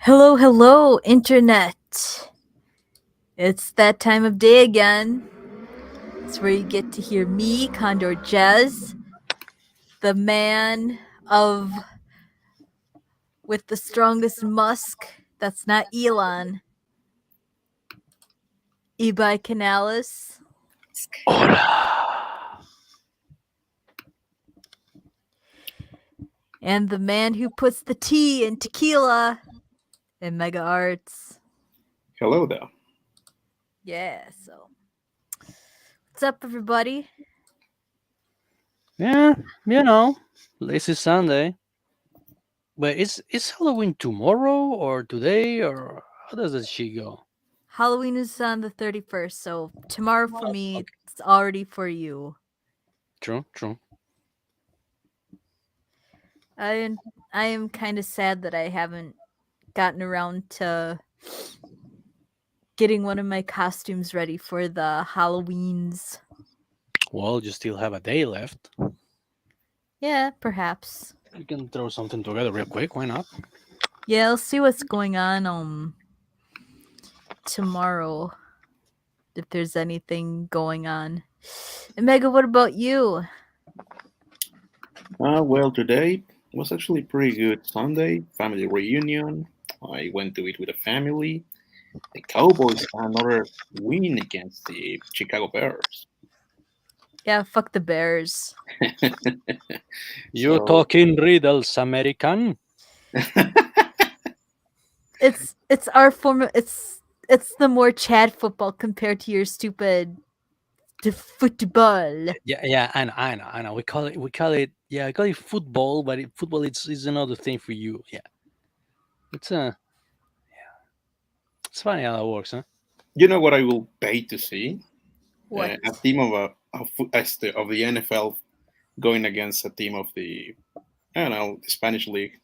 Hello, hello, Internet. It's that time of day again. It's where you get to hear me, Condor Jez, the man of with the strongest musk. That's not Elon. Ebi Canales. And the man who puts the tea in tequila and Mega Arts. Hello there. Yeah, so. What's up, everybody? Yeah, lazy Sunday. But is Halloween tomorrow or today or how does that shit go? Halloween is on the 31st, so tomorrow for Oh, me, okay. it's already for you. True. I I am kind of sad that I haven't gotten around to getting one of my costumes ready for the Halloweens. Well, you still have a day left. Yeah, perhaps. You can throw something together real quick. Why not? Yeah, I'll see what's going on tomorrow if there's anything going on. And Mega, what about you? Well, today was actually pretty good Sunday, family reunion. I went to it with the family. The Cowboys had another win against the Chicago Bears. Yeah, fuck the Bears. You So, talking riddles, American? It's our form of it's the more Chad football compared to your stupid football. Yeah. I know. We call it. Yeah, I call it football, but football is another thing for you. Yeah, it's it's funny how that works, huh? you know what I will pay to see? A What? team of of the NFL going against a team of the I don't know the Spanish league,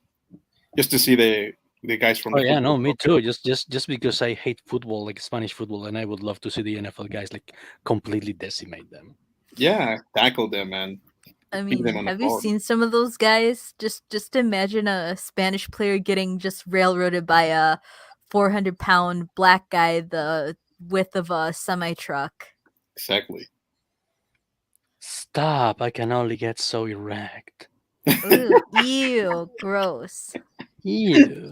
just to see the guys from Oh the yeah, football no, me club. too. Just because I hate football, like Spanish football, and I would love to see the NFL guys like completely decimate them. Yeah, tackle them and I beat mean, them on the have you floor. seen some of those guys? Just imagine a Spanish player getting just railroaded by a 400-pound black guy the width of a semi truck. Exactly. Stop! I can only get so erect. Ooh, ew, gross. Ew.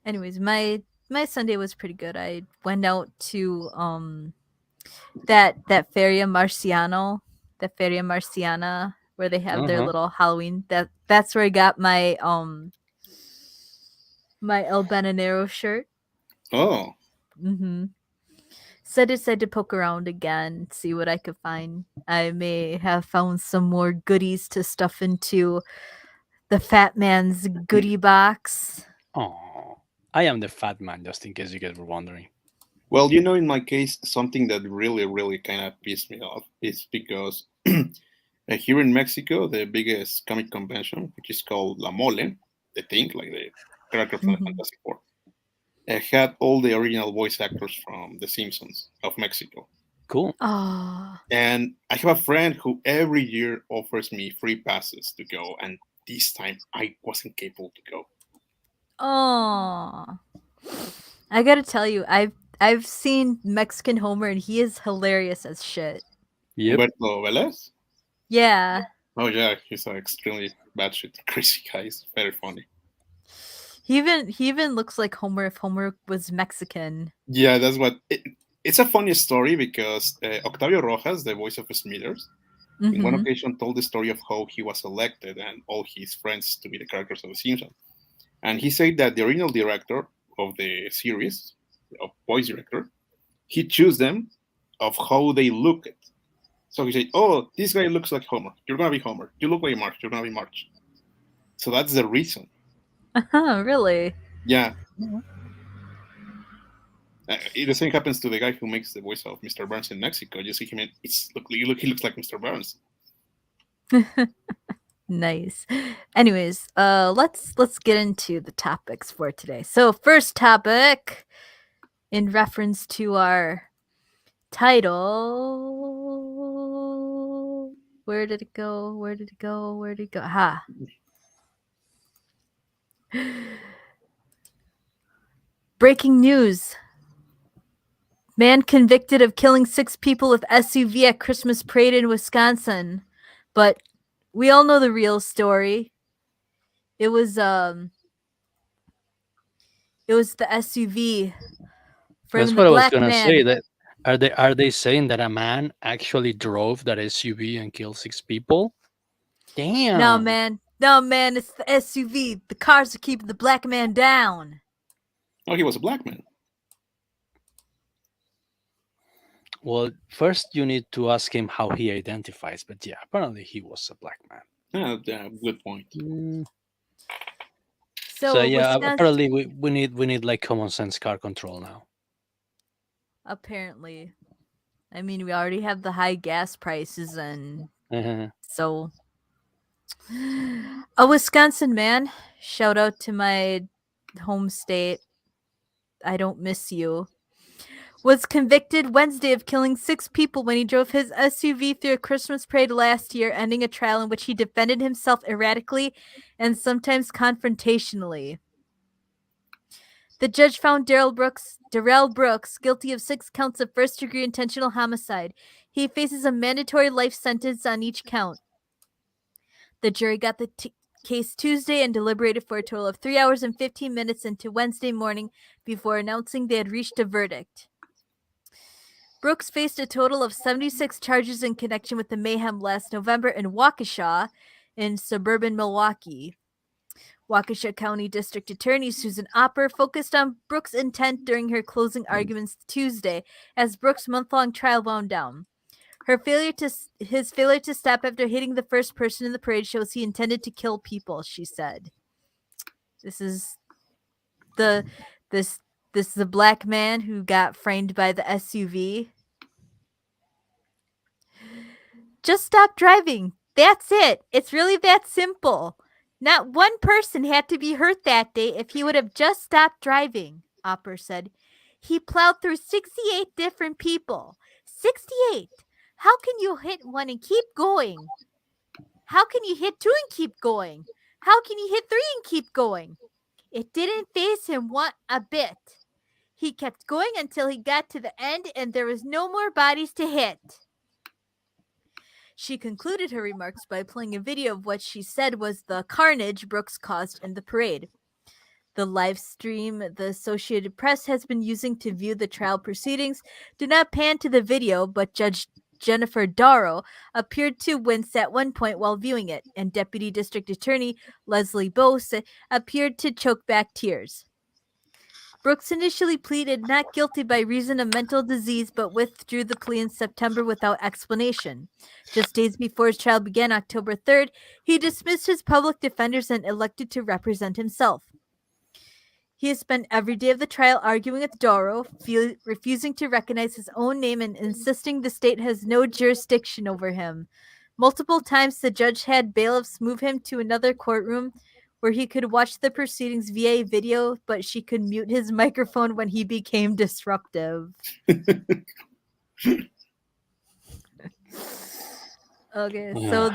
Anyways, my Sunday was pretty good. I went out to that Feria Marciana where they have Uh their huh. little Halloween. That's where I got my El Bananero shirt. Oh, Mm-hmm. So I decided to poke around again, see what I could find. I may have found some more goodies to stuff into the fat man's goodie box. Oh, I am the fat man, just in case you guys were wondering. well, in my case, something that really, really kind of pissed me off is because here in Mexico, the biggest comic convention, which is called La Mole, the thing, like the character from the Mhm. Fantastic Four, had all the original voice actors from The Simpsons of Mexico. Cool. Oh, And I have a friend who every year offers me free passes to go, and this time I wasn't capable to go. oh. I gotta tell you, I've seen Mexican Homer and he is hilarious as shit. Yep. Humberto Velez? Yeah, Oh, yeah, he's an extremely batshit crazy guy. He's very funny. he even looks like Homer if Homer was Mexican. Yeah, that's what. It's a funny story because Octavio Rojas, the voice of Smithers, in one Mm-hmm. occasion told the story of how he was elected and all his friends to be the characters of The Simpsons. And he said that the original director of the series, of voice director, he chose them of how they look. So he said, "Oh, this guy looks like Homer. You're gonna be Homer. You look like Marge. You're gonna be Marge." So that's the reason. Really? Yeah, the same happens to the guy who makes the voice of Mr. Burns in Mexico. You see him, he looks like Mr. Burns. Nice. Anyways, let's get into the topics for today. So, first topic in reference to our title. Where did it go? Where did it go? Where did it go? Ha. Breaking news. Man convicted of killing 6 people with SUV at Christmas parade in Wisconsin. But we all know the real story. It was the SUV That's from the what I was black gonna say. man. That are they saying that a man actually drove that SUV and killed 6 people? No, Damn. man. No, man, it's the SUV. The cars are keeping the black man down. Oh, he was a black man. Well, first you need to ask him how he identifies. But yeah, apparently he was a black man. Yeah, good point. Mm. So So, yeah, Wisconsin. apparently we need like common sense car control now. Apparently. I mean, we already have the high gas prices, and so. A Wisconsin man, shout out to my home state, I don't miss you, was convicted Wednesday of killing 6 people when he drove his SUV through a Christmas parade last year, ending a trial in which he defended himself erratically and sometimes confrontationally. The judge found Darrell Brooks guilty of 6 counts of first-degree intentional homicide. He faces a mandatory life sentence on each count. The jury got the case Tuesday and deliberated for a total of 3 hours and 15 minutes into Wednesday morning before announcing they had reached a verdict. Brooks faced a total of 76 charges in connection with the mayhem last November in Waukesha in suburban Milwaukee. Waukesha County District Attorney Susan Opper focused on Brooks' intent during her closing arguments Tuesday as Brooks' month-long trial wound down. His failure to stop after hitting the first person in the parade shows he intended to kill people, she said. This is the black man who got framed by the SUV. Just stop driving. That's it. It's really that simple. Not one person had to be hurt that day if he would have just stopped driving, Opper said. He plowed through 68 different people. 68. How can you hit one and keep going? How can you hit 2 and keep going? How can you hit 3 and keep going? It didn't faze him a bit. He kept going until he got to the end and there was no more bodies to hit. She concluded her remarks by playing a video of what she said was the carnage Brooks caused in the parade. The live stream the Associated Press has been using to view the trial proceedings did not pan to the video, but Judge Jennifer Darrow appeared to wince at one point while viewing it, and Deputy District Attorney Leslie Bose appeared to choke back tears. Brooks initially pleaded not guilty by reason of mental disease, but withdrew the plea in September without explanation. Just days before his trial began, October 3rd, he dismissed his public defenders and elected to represent himself. He has spent every day of the trial arguing with Darrow, refusing to recognize his own name and insisting the state has no jurisdiction over him. Multiple times, the judge had bailiffs move him to another courtroom where he could watch the proceedings via video, but she could mute his microphone when he became disruptive. Okay, so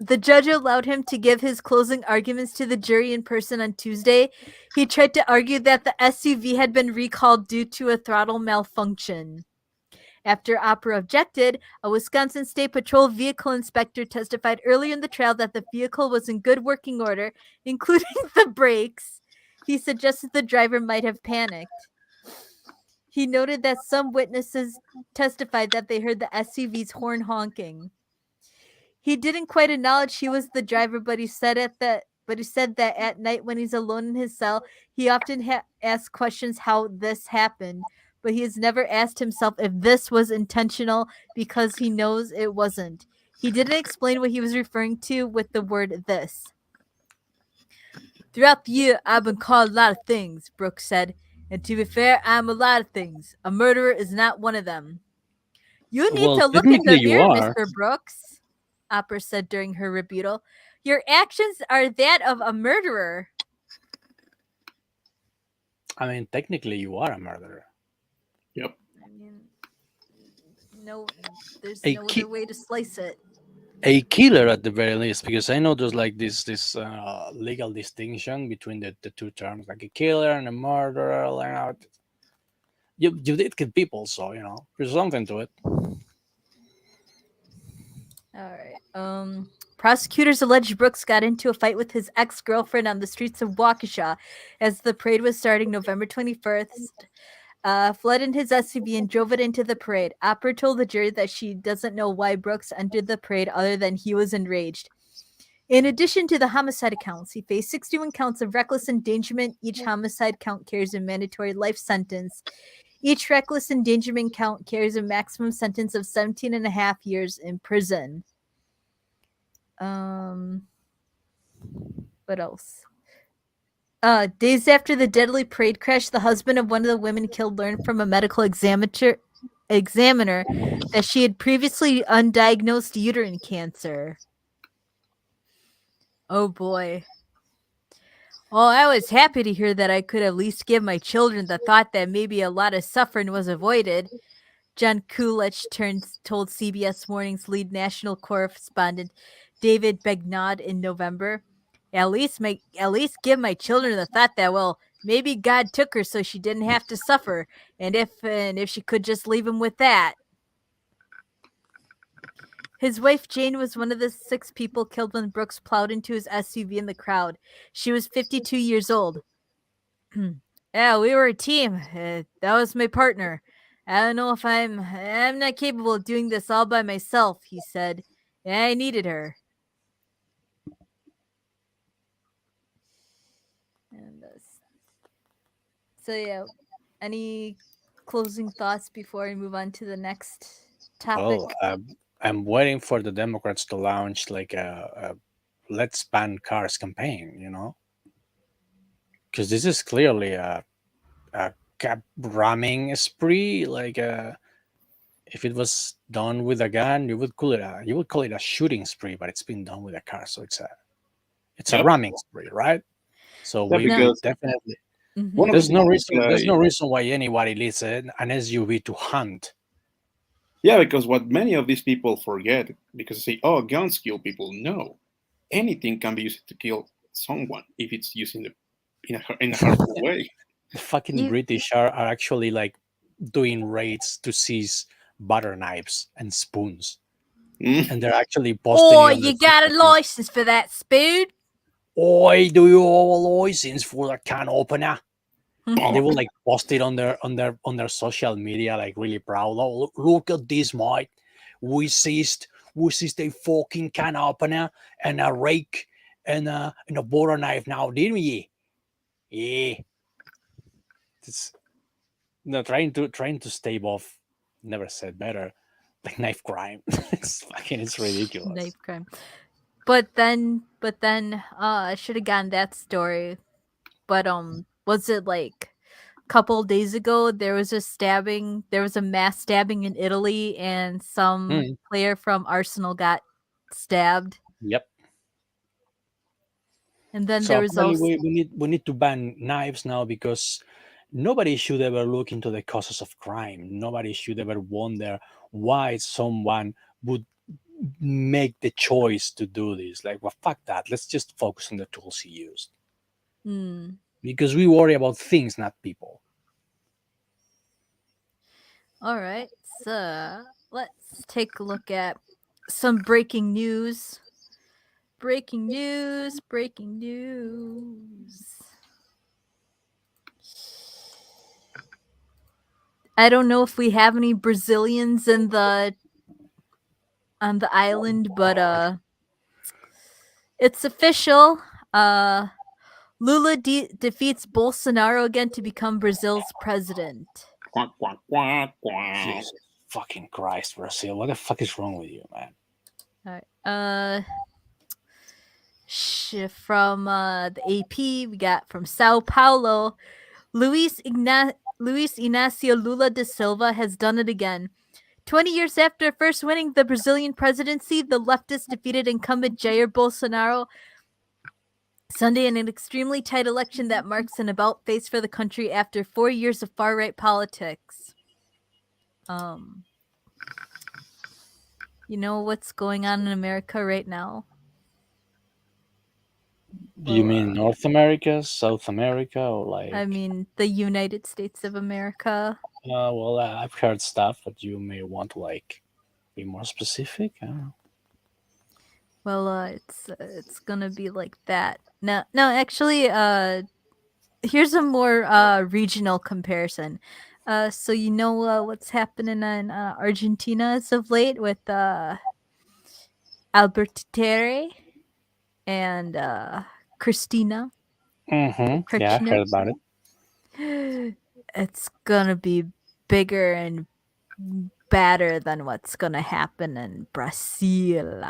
the judge allowed him to give his closing arguments to the jury in person on Tuesday. He tried to argue that the SUV had been recalled due to a throttle malfunction. After Opera objected, a Wisconsin State Patrol vehicle inspector testified earlier in the trial that the vehicle was in good working order, including the brakes. He suggested the driver might have panicked. He noted that some witnesses testified that they heard the SUV's horn honking. He didn't quite acknowledge he was the driver, but he said that at night when he's alone in his cell, he often asks questions how this happened, but he has never asked himself if this was intentional because he knows it wasn't. He didn't explain what he was referring to with the word this. Throughout the year, I've been called a lot of things, Brooks said, and to be fair, I'm a lot of things. A murderer is not one of them. You need Well, to look in technically the you mirror, are. Mr. Brooks, Opper said during her rebuttal. Your actions are that of a murderer. I mean, technically you are a murderer. Yep. I mean, no, there's Hey, no other way to slice it. A killer at the very least, because I know there's like this legal distinction between the two terms, like a killer and a murderer. You did kill people, so there's something to it. All right. Prosecutors allege Brooks got into a fight with his ex-girlfriend on the streets of Waukesha as the parade was starting November 21st. Fled in his SUV and drove it into the parade. Opera told the jury that she doesn't know why Brooks entered the parade other than he was enraged. In addition to the homicide counts, he faced 61 counts of reckless endangerment. Each homicide count carries a mandatory life sentence. Each reckless endangerment count carries a maximum sentence of 17 and a half years in prison. What else? Days after the deadly parade crash, the husband of one of the women killed learned from a medical examiner that she had previously undiagnosed uterine cancer. Oh boy. Well, I was happy to hear that I could at least give my children the thought that maybe a lot of suffering was avoided. John Coolidge told CBS Morning's lead national correspondent David Begnaud in November. At least give my children the thought that, well, maybe God took her so she didn't have to suffer, and if she could just leave him with that. His wife Jane was one of the 6 people killed when Brooks plowed into his SUV in the crowd. She was 52 years old. Yeah, we were a team. That was my partner. I don't know if I'm not capable of doing this all by myself, he said. Yeah, I needed her. And so yeah, any closing thoughts before we move on to the next topic? Well, I'm waiting for the Democrats to launch like a "Let's ban cars" campaign. Because this is clearly a cab ramming spree. Like if it was done with a gun, you would call it a shooting spree, but it's been done with a car, so it's a Yep. ramming spree, right? So Yeah, we No. would because definitely. Mm-hmm. one of the things There's no reason why anybody leads an SUV to hunt. yeah, because what many of these people forget, because they say, oh, guns kill people. No, anything can be used to kill someone if it's used in a harmful way. The fucking You, British are actually like doing raids to seize butter knives and spoons, Mm. and they're actually posting oh, it on their you got a social media. license for that spoon? Oi, do you have a license for the can opener? And they Oh, will like post it on their social media, like really proud. Oh, look at this, mate. We seized a fucking can opener and a rake and a butter knife now, didn't we? Yeah. It's no trying to stave off, never said better, like knife crime. It's ridiculous. Knife crime. But then, I should have gotten that story. But was it like couple days ago there was a mass stabbing in Italy and some Hmm. player from Arsenal got stabbed, Yep. and then So there was apparently also we need to ban knives now because nobody should ever look into the causes of crime. Nobody should ever wonder why someone would make the choice to do this. Like, well, fuck that. Let's just focus on the tools he used hmm. because we worry about things, not people. All right, so let's take a look at some breaking news. Breaking news. I don't know if we have any Brazilians in the on the island, but it's official. Uh Lula defeats Bolsonaro again to become Brazil's president. quack, quack, quack, quack. Jesus fucking Christ, Brazil. What the fuck is wrong with you, man? All right. From the AP, we got from Sao Paulo, Luis Inácio Lula da Silva has done it again. 20 years after first winning the Brazilian presidency, the leftist defeated incumbent Jair Bolsonaro Sunday in an extremely tight election that marks an about face for the country after 4 years of far right politics. You know what's going on in America right now? Do you Well, mean North America, South America, or I like? mean, the United States of America. Well, I've heard stuff, but you may want to like be more specific. I don't know. Well, it's gonna be like that. No, no, actually, here's a more regional comparison. So you know what's happening in Argentina as of late with Albertere and Christina Yeah, I Kirchner. heard about it. It's gonna be bigger and badder than what's gonna happen in Brazil.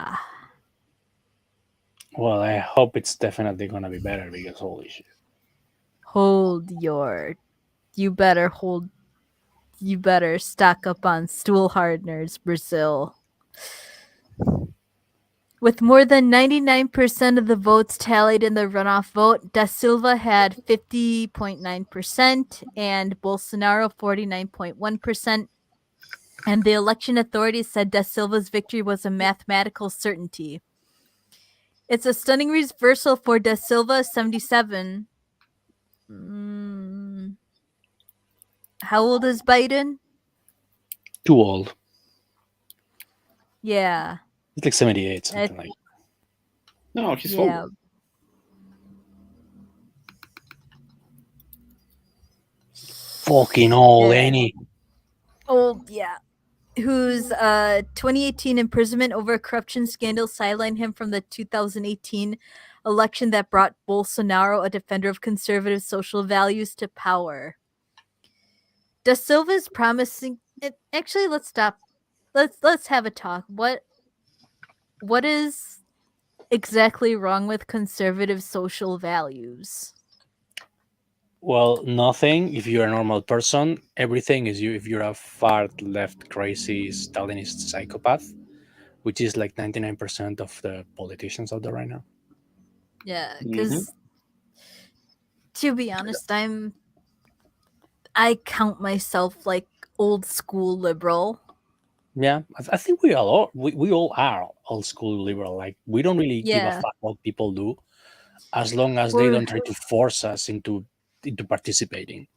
Well, I hope it's definitely gonna be better because holy shit. Hold your. You better hold. You better stock up on stool hardeners, Brazil. With more than 99% of the votes tallied in the runoff vote, Da Silva had 50.9% and Bolsonaro 49.1%. And the election authorities said Da Silva's victory was a mathematical certainty. It's a stunning reversal for Da Silva, 77. How old is Biden? Too old. Yeah. It's like 78, Uh, something like. No, he's yeah. older. Fucking old, Yeah. ain't he? Old, yeah. Whose 2018 imprisonment over a corruption scandal sidelined him from the 2018 election that brought Bolsonaro, a defender of conservative social values, to power. Da Silva's promising. Actually, let's stop. Let's have a talk. What is exactly wrong with conservative social values? Well, nothing. If you're a normal person, everything is you. If you're a far left, crazy Stalinist psychopath, which is like 99% of the politicians out there right now. Yeah, Hmm. because to be honest, I count myself like old school liberal. Yeah, I think we all are. We all are old school liberal. Like we don't really give a Yeah, fuck what people do, as long as they we're don't try to force us into participating.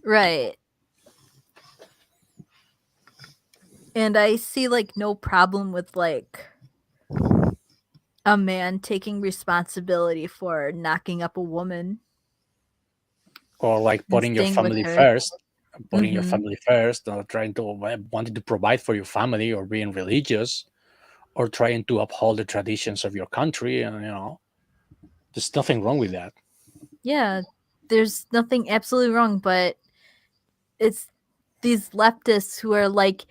right. And I see like no problem with like a man taking responsibility for knocking up a woman Or like and putting your staying with family her. first, Mm-hmm. or trying to wanting to provide for your family, or being religious, or trying to uphold the traditions of your country. And there's nothing wrong with that. Yeah, there's nothing absolutely wrong, but it's these leftists who are like,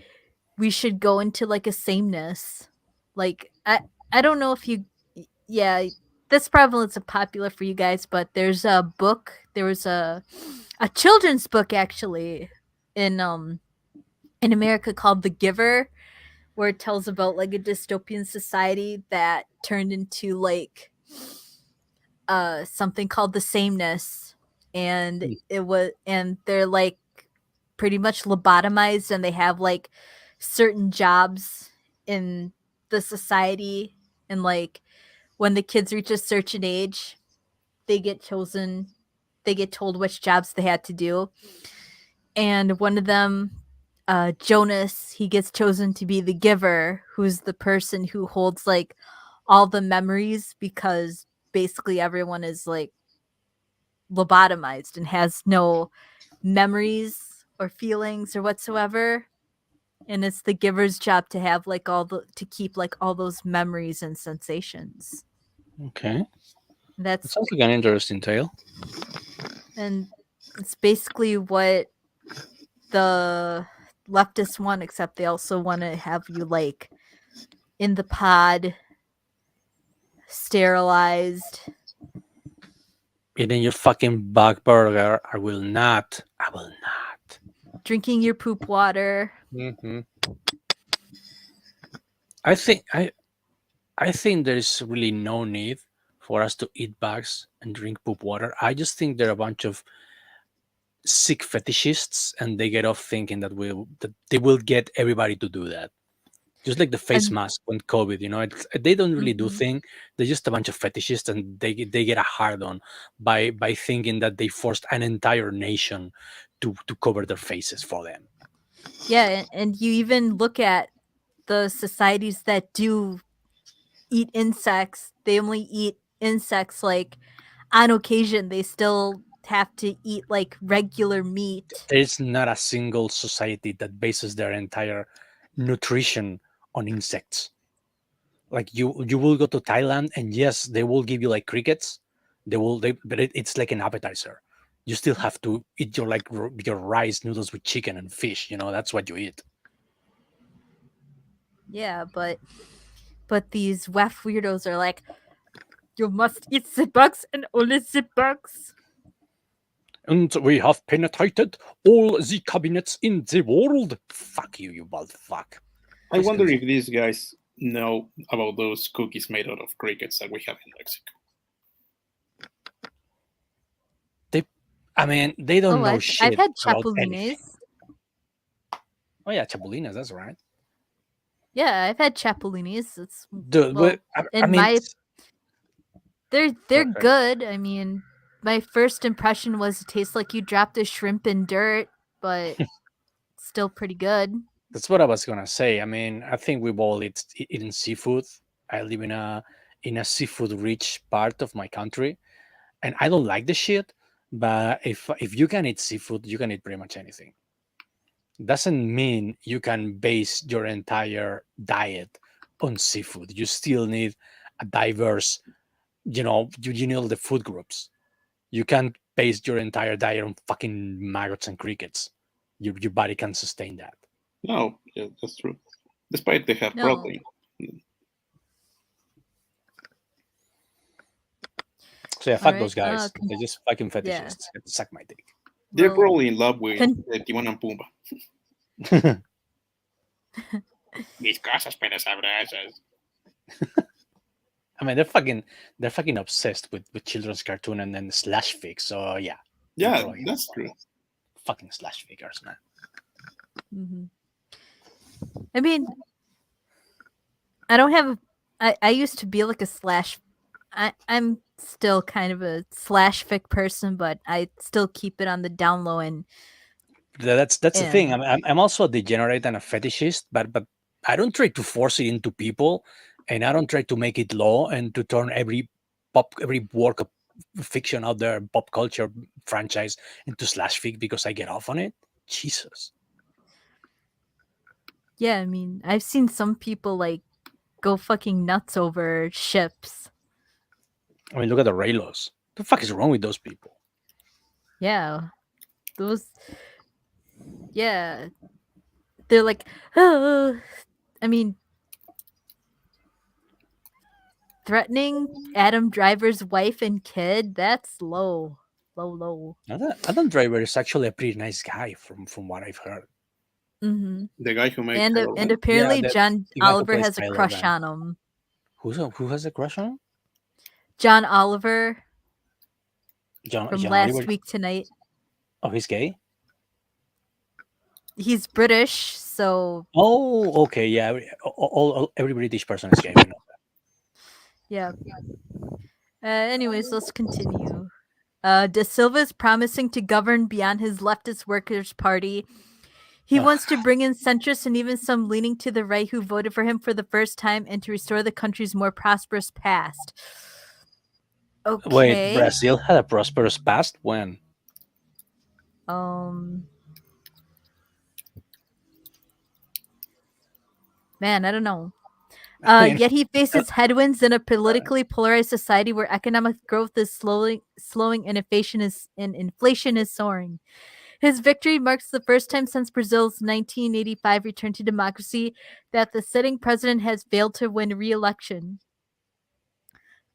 we should go into like a sameness. Like I don't know if you, yeah, this prevalence is popular for you guys, but there's a book. There was a children's book actually in America called The Giver, where it tells about like a dystopian society that turned into like something called the sameness, and they're like pretty much lobotomized, and they have like certain jobs in the society, and like when the kids reach a certain age, they get chosen, they get told which jobs they had to do, and one of them, Jonas, he gets chosen to be the giver, who's the person who holds like all the memories, because basically everyone is like lobotomized and has no memories or feelings or whatsoever. And it's the giver's job to have like to keep like all those memories and sensations. Okay, that That's sounds like an interesting tale. and it's basically what the leftists want, except they also want to have you like in the pod, sterilized, Eating your fucking bug burger. I will not. I will not. drinking your poop water. Hmm. I think I think there is really no need for us to eat bugs and drink poop water. I just think they're a bunch of sick fetishists, and they get off thinking that they will get everybody to do that. Just like the face And mask when COVID, you know, they don't really do mhm. thing. They're just a bunch of fetishists, and they get a hard on by thinking that they forced an entire nation to cover their faces for them. Yeah, and you even look at the societies that do eat insects. They only eat insects like on occasion. They still have to eat like regular meat. There's not a single society that bases their entire nutrition on insects. Like you will go to Thailand, and yes, they will give you like crickets. But it's like an appetizer. You still have to eat your like your rice noodles with chicken and fish. You know, that's what you eat. Yeah, but these WEF weirdos are like, you must eat the bugs and only the bugs. And we have penetrated all the cabinets in the world. Fuck you, you bald fuck. I Please wonder if continue. these guys know about those cookies made out of crickets that we have in Mexico. They, I mean, they don't Oh, know I've shit had about anything. chapulines. Oh yeah, chapulinas. That's right. Yeah, I've had chapulines. It's Dude, well, I in mean, my they're okay. good. I mean, my first impression was it tastes like you dropped a shrimp in dirt, but still pretty good. That's what I was gonna say. I mean, I think we've all eaten seafood. I live in a seafood rich part of my country, and I don't like the shit. But if you can eat seafood, you can eat pretty much anything. Doesn't mean you can base your entire diet on seafood. You still need a diverse, you need all the food groups. You can't base your entire diet on fucking maggots and crickets. Your body can sustain that. No, yeah, that's true. Despite they have No. protein, So yeah, All fuck right. those guys. They're just fucking Yeah. fetishists. Suck my dick. they're Well, probably in love with con- Timon and Pumbaa. Mis cosas peras sabrosas. I mean, they're fucking obsessed with children's cartoon and then slash fic. So yeah, they're Yeah, probably that's true. fucking slash figures, man. mhm. I mean, I don't have. I used to be like a slash. I'm still kind of a slash fic person, but I still keep it on the down low That's the thing. and I'm also a degenerate and a fetishist, but I don't try to force it into people, and I don't try to make it law and to turn every work of fiction out there, pop culture franchise into slash fic because I get off on it. Jesus. yeah. I mean, I've seen some people like go fucking nuts over ships. I mean, look at the Raylos. The fuck is wrong with those people? Yeah, those. Yeah, they're like, oh. I mean, threatening Adam Driver's wife and kid. That's low, low, low. Adam Driver is actually a pretty nice guy from what I've heard. Mm-hmm. The guy who made And Kylo Yeah, apparently John the guy who Oliver plays has a Kylo crush Ren. on him. Who has a crush on him? John Oliver from John Oliver. Last Week Tonight. Oh, he's gay. He's British, so Oh, okay, yeah. Every British person is gay. We know. yeah. Anyways, let's continue. De Silva is promising to govern beyond his leftist Workers' Party. He Ugh, wants to bring in centrists and even some leaning to the right who voted for him for the first time and to restore the country's more prosperous past. wait, Okay. Brazil had a prosperous past when? Um Man, I don't know. I mean, Yet he uh, faces headwinds in a politically polarized society where economic growth is slowing and inflation is soaring. His victory marks the first time since Brazil's 1985 return to democracy that the sitting president has failed to win re-election.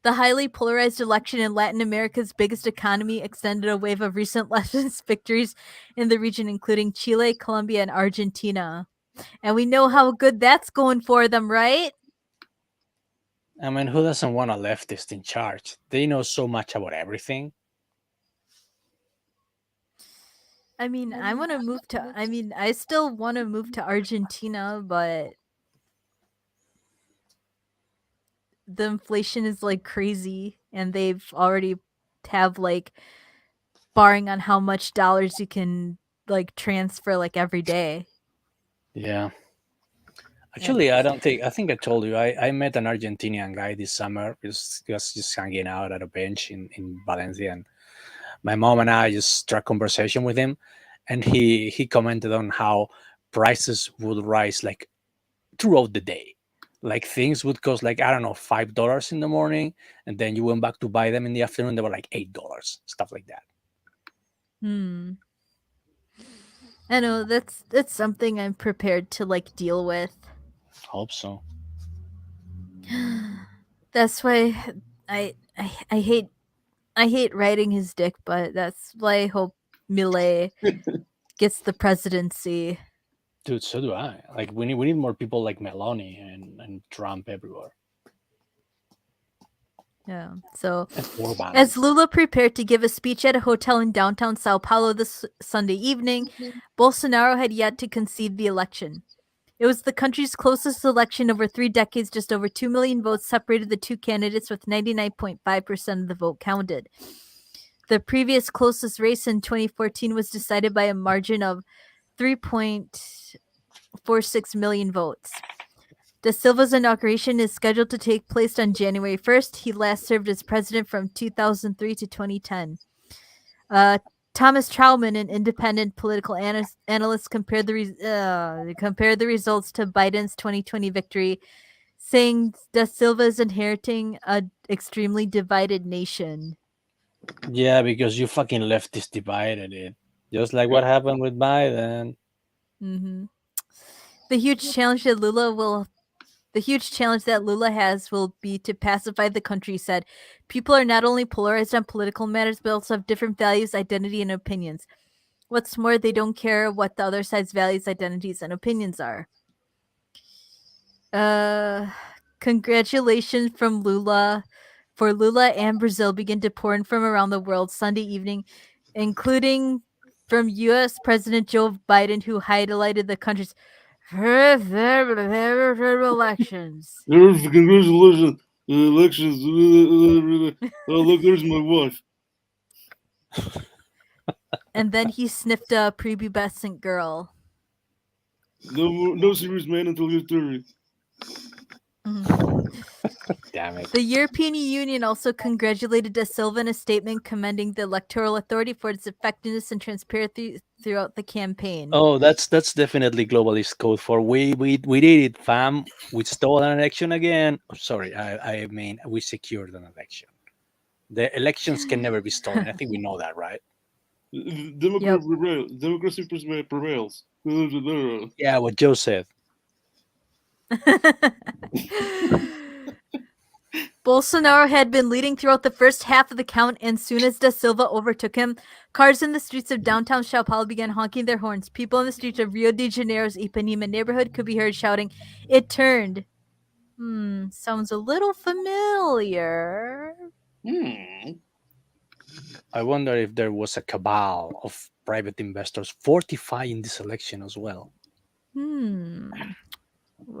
The highly polarized election in Latin America's biggest economy extended a wave of recent leftist victories in the region, including Chile, Colombia, and Argentina. And we know how good that's going for them, right? who doesn't want a leftist in charge? They know so much about everything. I mean, I still want to move to Argentina, but the inflation is like crazy, and they've already have like barring on how much dollars you can like transfer like every day. Yeah. And Actually, I don't think I think I told you I met an Argentinian guy this summer. Just hanging out at a bench in Valencia, and my mom and I just struck conversation with him, and he commented on how prices would rise like throughout the day. Like things would cost like I don't know $5 in the morning, and then you went back to buy them in the afternoon. They were like $8, stuff like that. hmm. I know that's something I'm prepared to like deal with. Hope so. That's why I hate riding his dick, but that's why I hope Millet gets the presidency. Dude, so do I. Like we need more people like Meloni and Trump everywhere. Yeah. So, And Orban. as Lula prepared to give a speech at a hotel in downtown Sao Paulo this Sunday evening, Bolsonaro had yet to concede the election. It was the country's closest election over 3 decades. Just over 2 million votes separated the two candidates, with 99.5% of the vote counted. The previous closest race in 2014 was decided by a margin of 3.46 million votes. Da Silva's inauguration is scheduled to take place on January 1st. He last served as president from 2003 to 2010. Thomas Trowman, an independent political analyst, compared the results to Biden's 2020 victory, saying Da Silva is inheriting an extremely divided nation. Yeah, because you fucking leftists divided it. Just like what Yep. happened with Biden. hmm The huge challenge that Lula has will be to pacify the country, he said. People are not only polarized on political matters, but also have different values, identity, and opinions. What's more, they don't care what the other side's values, identities, and opinions are. Congratulations from Lula. For Lula and Brazil begin to pour in from around the world Sunday evening, including from U.S. President Joe Biden, who highlighted the country's elections. Congratulations, elections. Oh, look, there's my wife. And then he sniffed a prepubescent girl. No serious man until you're 30. Damn it. The European Union also congratulated Da Silva in a statement commending the Electoral Authority for its effectiveness and transparency throughout the campaign. Oh, that's definitely globalist code for we did it, fam. We stole an election again. Oh, sorry, I mean we secured an election. The elections can never be stolen. I think we know that, right? Yep. Democracy prevails. Yeah, what Joe said. Bolsonaro had been leading throughout the first half of the count, and soon as Da Silva overtook him, cars in the streets of downtown Sao Paulo began honking their horns. People in the streets of Rio de Janeiro's Ipanema neighborhood could be heard shouting, "It turned." Sounds a little familiar. I wonder if there was a cabal of private investors fortifying this election as well. I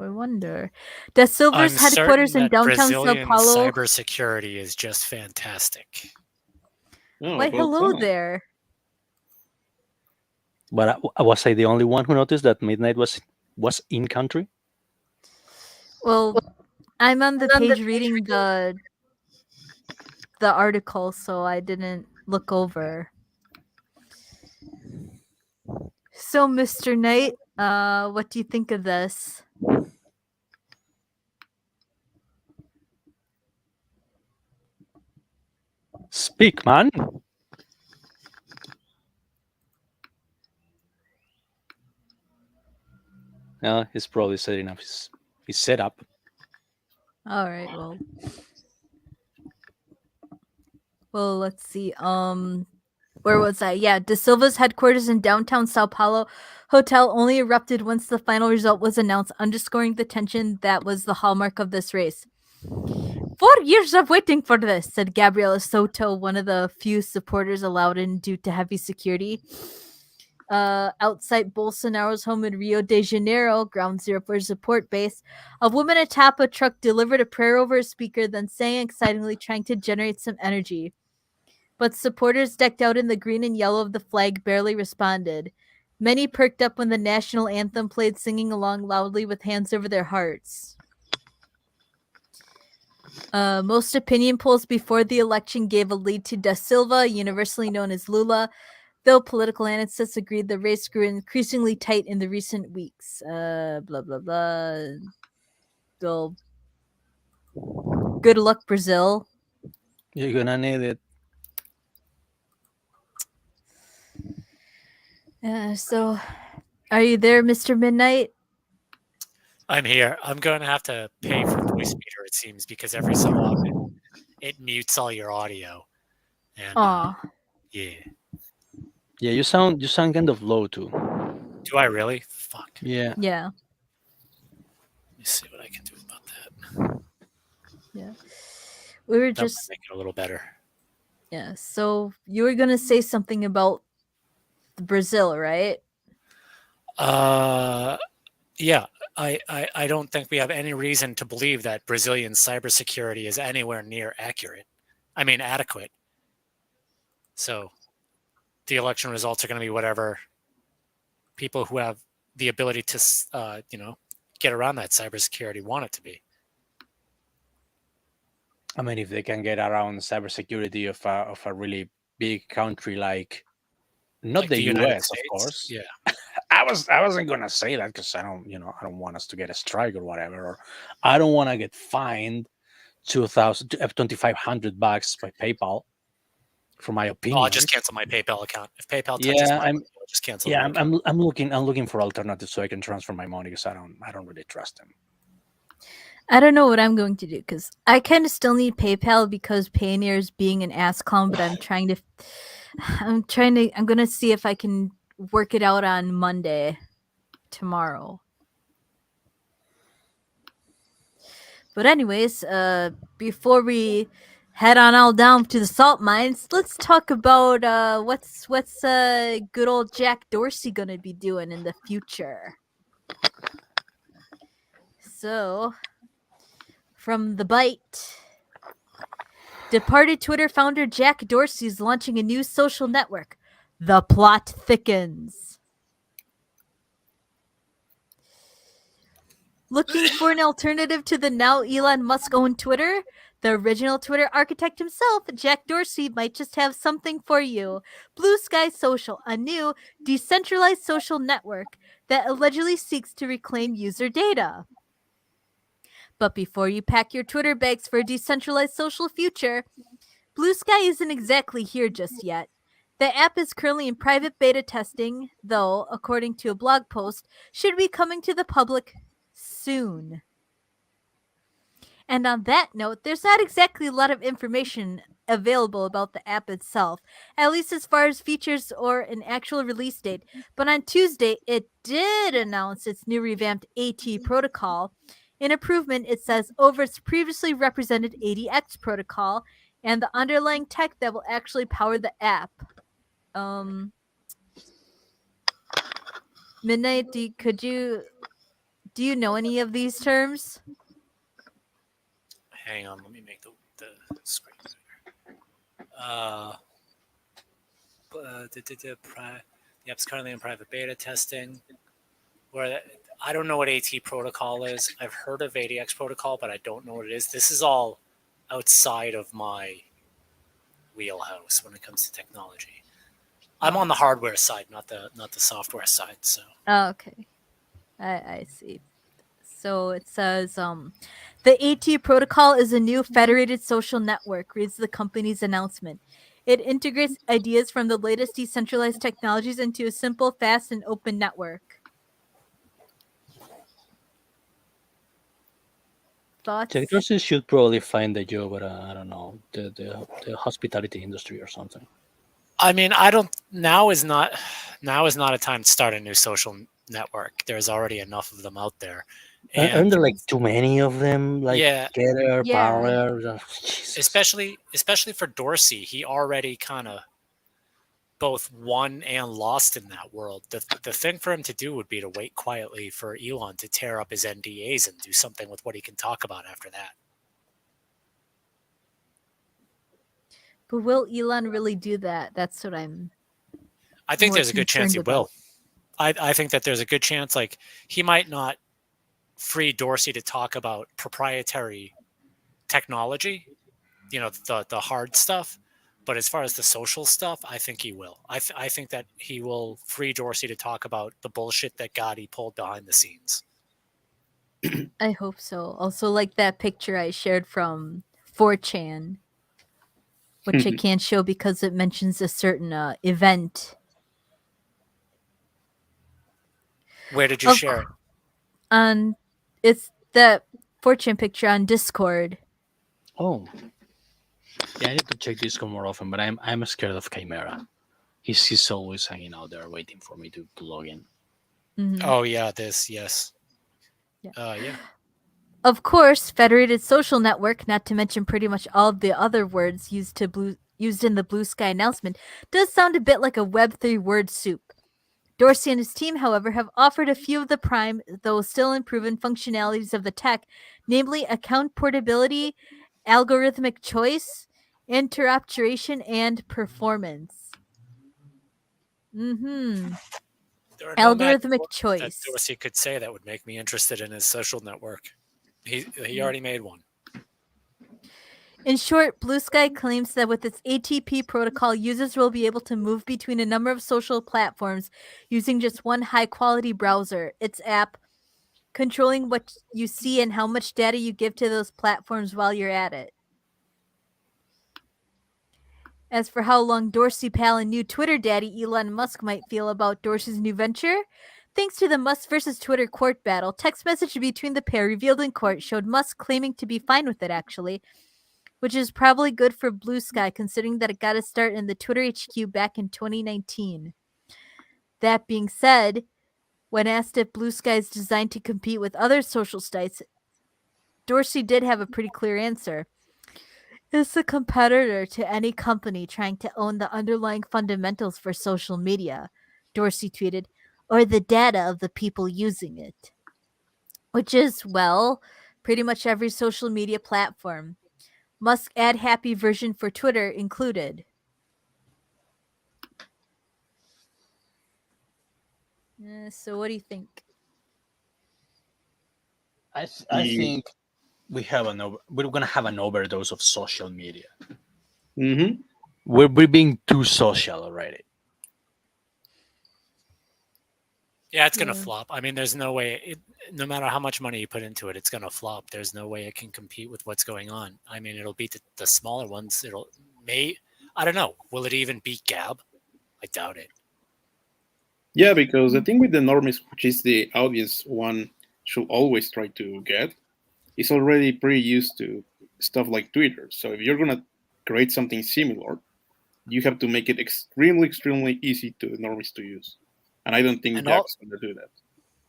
wonder. Da Silva's I'm headquarters certain in that downtown Sao Brazilian Paulo. cybersecurity is just fantastic. Oh, Why, about hello that. there. But was I the only one who noticed that midnight was in country? Well, I'm on the page reading the article, so I didn't look over. So, Mr. Knight, what do you think of this? Speak, man. He's probably setting up his setup. All right, well, let's see. Where was I? Yeah, Da Silva's headquarters in downtown Sao Paulo hotel only erupted once the final result was announced, underscoring the tension that was the hallmark of this race. 4 years of waiting for this, said Gabriela Soto, one of the few supporters allowed in due to heavy security. outside Bolsonaro's home in Rio de Janeiro, ground zero for his support base. A woman atop a truck delivered a prayer over a speaker, then sang excitingly, trying to generate some energy. But supporters decked out in the green and yellow of the flag barely responded. Many perked up when the national anthem played, singing along loudly with hands over their hearts. Most opinion polls before the election gave a lead to Da Silva, universally known as Lula, though political analysts agreed the race grew increasingly tight in the recent weeks. Blah, blah, blah. Well, good luck, Brazil. You're gonna need it. So, are you there, Mr. Midnight? I'm here. I'm going to have to pay for voice meter, it seems, because every so often it mutes all your audio. And Aw. yeah. Yeah, you sound kind of low too. Do I really? Fuck. Yeah. Yeah. Let me see what I can do about that. Yeah. We were That might just make it a little better. yeah. So you were gonna say something about Brazil, right? Yeah. I don't think we have any reason to believe that Brazilian cybersecurity is anywhere near adequate. So the election results are going to be whatever people who have the ability to, get around that cybersecurity want it to be. I mean, if they can get around cybersecurity of a really big country like not Like the United US, of States. course. Yeah. I wasn't gonna say that because I don't want us to get a strike or whatever, or I don't want to get fined $2,500 by PayPal for my opinion. Oh, I'll just cancel my PayPal account. If PayPal touches Yeah, my money, I'll just cancel. yeah, my account. I'm looking for alternatives so I can transfer my money because I don't really trust them. I don't know what I'm going to do because I kind of still need PayPal because Payoneer is being an ass clown, but I'm gonna see if I can work it out on Monday, tomorrow. But anyways, before we head on all down to the salt mines, let's talk about what's good old Jack Dorsey gonna be doing in the future. So, from The Bite, departed Twitter founder Jack Dorsey is launching a new social network. The plot thickens. Looking for an alternative to the now Elon Musk-owned Twitter? The original Twitter architect himself, Jack Dorsey, might just have something for you. Blue Sky Social, a new, decentralized social network that allegedly seeks to reclaim user data. But before you pack your Twitter bags for a decentralized social future, Blue Sky isn't exactly here just yet. The app is currently in private beta testing, though, according to a blog post, should be coming to the public soon. And on that note, there's not exactly a lot of information available about the app itself, at least as far as features or an actual release date. But on Tuesday, it did announce its new revamped AT protocol. In improvement, it says over its previously represented ADX protocol and the underlying tech that will actually power the app. Midnight, do you know any of these terms? Hang on, let me make the screen bigger. The app's currently in private beta testing. Where I don't know what AT protocol is. I've heard of ADX protocol, but I don't know what it is. This is all outside of my wheelhouse when it comes to technology. I'm on the hardware side, not the software side. So. Oh, okay, I see. So it says the AT protocol is a new federated social network, reads the company's announcement. It integrates ideas from the latest decentralized technologies into a simple, fast, and open network. Thoughts? Jack Dorsey should probably find a job at I don't know, the hospitality industry or something. I mean, now is not a time to start a new social network. There's already enough of them out there. Aren't there like too many of them? Like Getter, Parler, especially for Dorsey, he already kind of both won and lost in that world. The thing for him to do would be to wait quietly for Elon to tear up his NDAs and do something with what he can talk about after that. But will Elon really do that? That's what I'm. I think more there's a good chance he concerned will. I think that there's a good chance, like, he might not free Dorsey to talk about proprietary technology, the hard stuff. But as far as the social stuff, I think he will. I think that he will free Dorsey to talk about the bullshit that Gotti pulled behind the scenes. I hope so. Also, like that picture I shared from 4chan, which I can't show because it mentions a certain event. Where did you share it? On it's the 4chan picture on Discord. Oh, yeah, I need to check Discord more often, but I'm scared of Chimera. He's always hanging out there waiting for me to log in. Mhm. Oh yeah, yes. Yeah. Yeah. Of course, Federated Social Network, not to mention pretty much all of the other words used in the Blue Sky announcement, does sound a bit like a Web3 word soup. Dorsey and his team, however, have offered a few of the prime, though still unproven, functionalities of the tech, namely account portability, algorithmic choice, interoperation, and performance. Mm-hmm. There are no magic Algorithmic words that choice. Dorsey could say that would make me interested in his social network. He already made one. In short, Blue Sky claims that with its ATP protocol, users will be able to move between a number of social platforms using just one high-quality browser, its app, controlling what you see and how much data you give to those platforms while you're at it. As for how long Dorsey pal and new Twitter daddy Elon Musk might feel about Dorsey's new venture, thanks to the Musk versus Twitter court battle, text message between the pair revealed in court showed Musk claiming to be fine with it, actually, which is probably good for Blue Sky considering that it got a start in the Twitter HQ back in 2019. That being said, when asked if Blue Sky is designed to compete with other social sites, Dorsey did have a pretty clear answer. It's a competitor to any company trying to own the underlying fundamentals for social media, Dorsey tweeted, or the data of the people using it. Which is, well, pretty much every social media platform. Musk ad happy version for Twitter included. So what do you think? I Yeah. think we're gonna have an overdose of social media. Mm-hmm. We're being too social already. Yeah, it's gonna Yeah. flop. I mean, there's no way. No matter how much money you put into it, it's gonna flop. There's no way it can compete with what's going on. I mean, it'll beat the smaller ones. I don't know. Will it even beat Gab? I doubt it. Yeah, because the thing with the normies, which is the audience one should always try to get, is already pretty used to stuff like Twitter. So if you're gonna create something similar, you have to make it extremely easy to normies to use. And I don't think And Jack's gonna do that.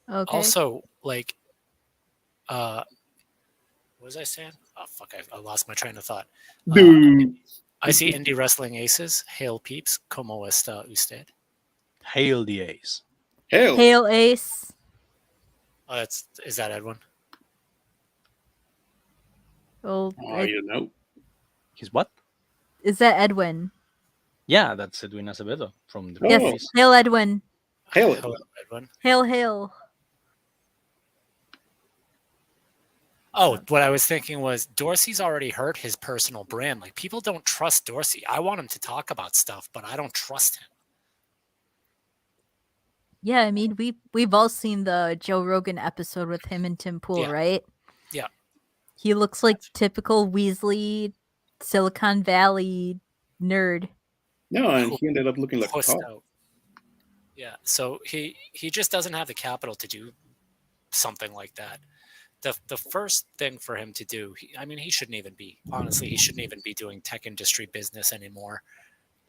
Okay. Also, like, what was I saying? Oh fuck! I lost my train of thought. Dude. I see indie wrestling aces. Hail peeps, como está usted? Hail the ace. Hell. Hail Ace. Oh, is that Edwin? Oh, I don't know. He's what? is that Edwin? Yeah, that's Edwin Acevedo from the Oh. Yes, Yes. Hail Edwin. Hell. Hello, Edwin. Hail. Oh, what I was thinking was Dorsey's already hurt his personal brand. Like, people don't trust Dorsey. I want him to talk about stuff, but I don't trust him. Yeah, I mean we've all seen the Joe Rogan episode with him and Tim Pool, Yeah. right? Yeah. He looks like typical Weasley, Silicon Valley nerd. No, and he ended up looking like a Pussed cop. out. Yeah, so he just doesn't have the capital to do something like that. The first thing for him to do, he shouldn't even be doing tech industry business anymore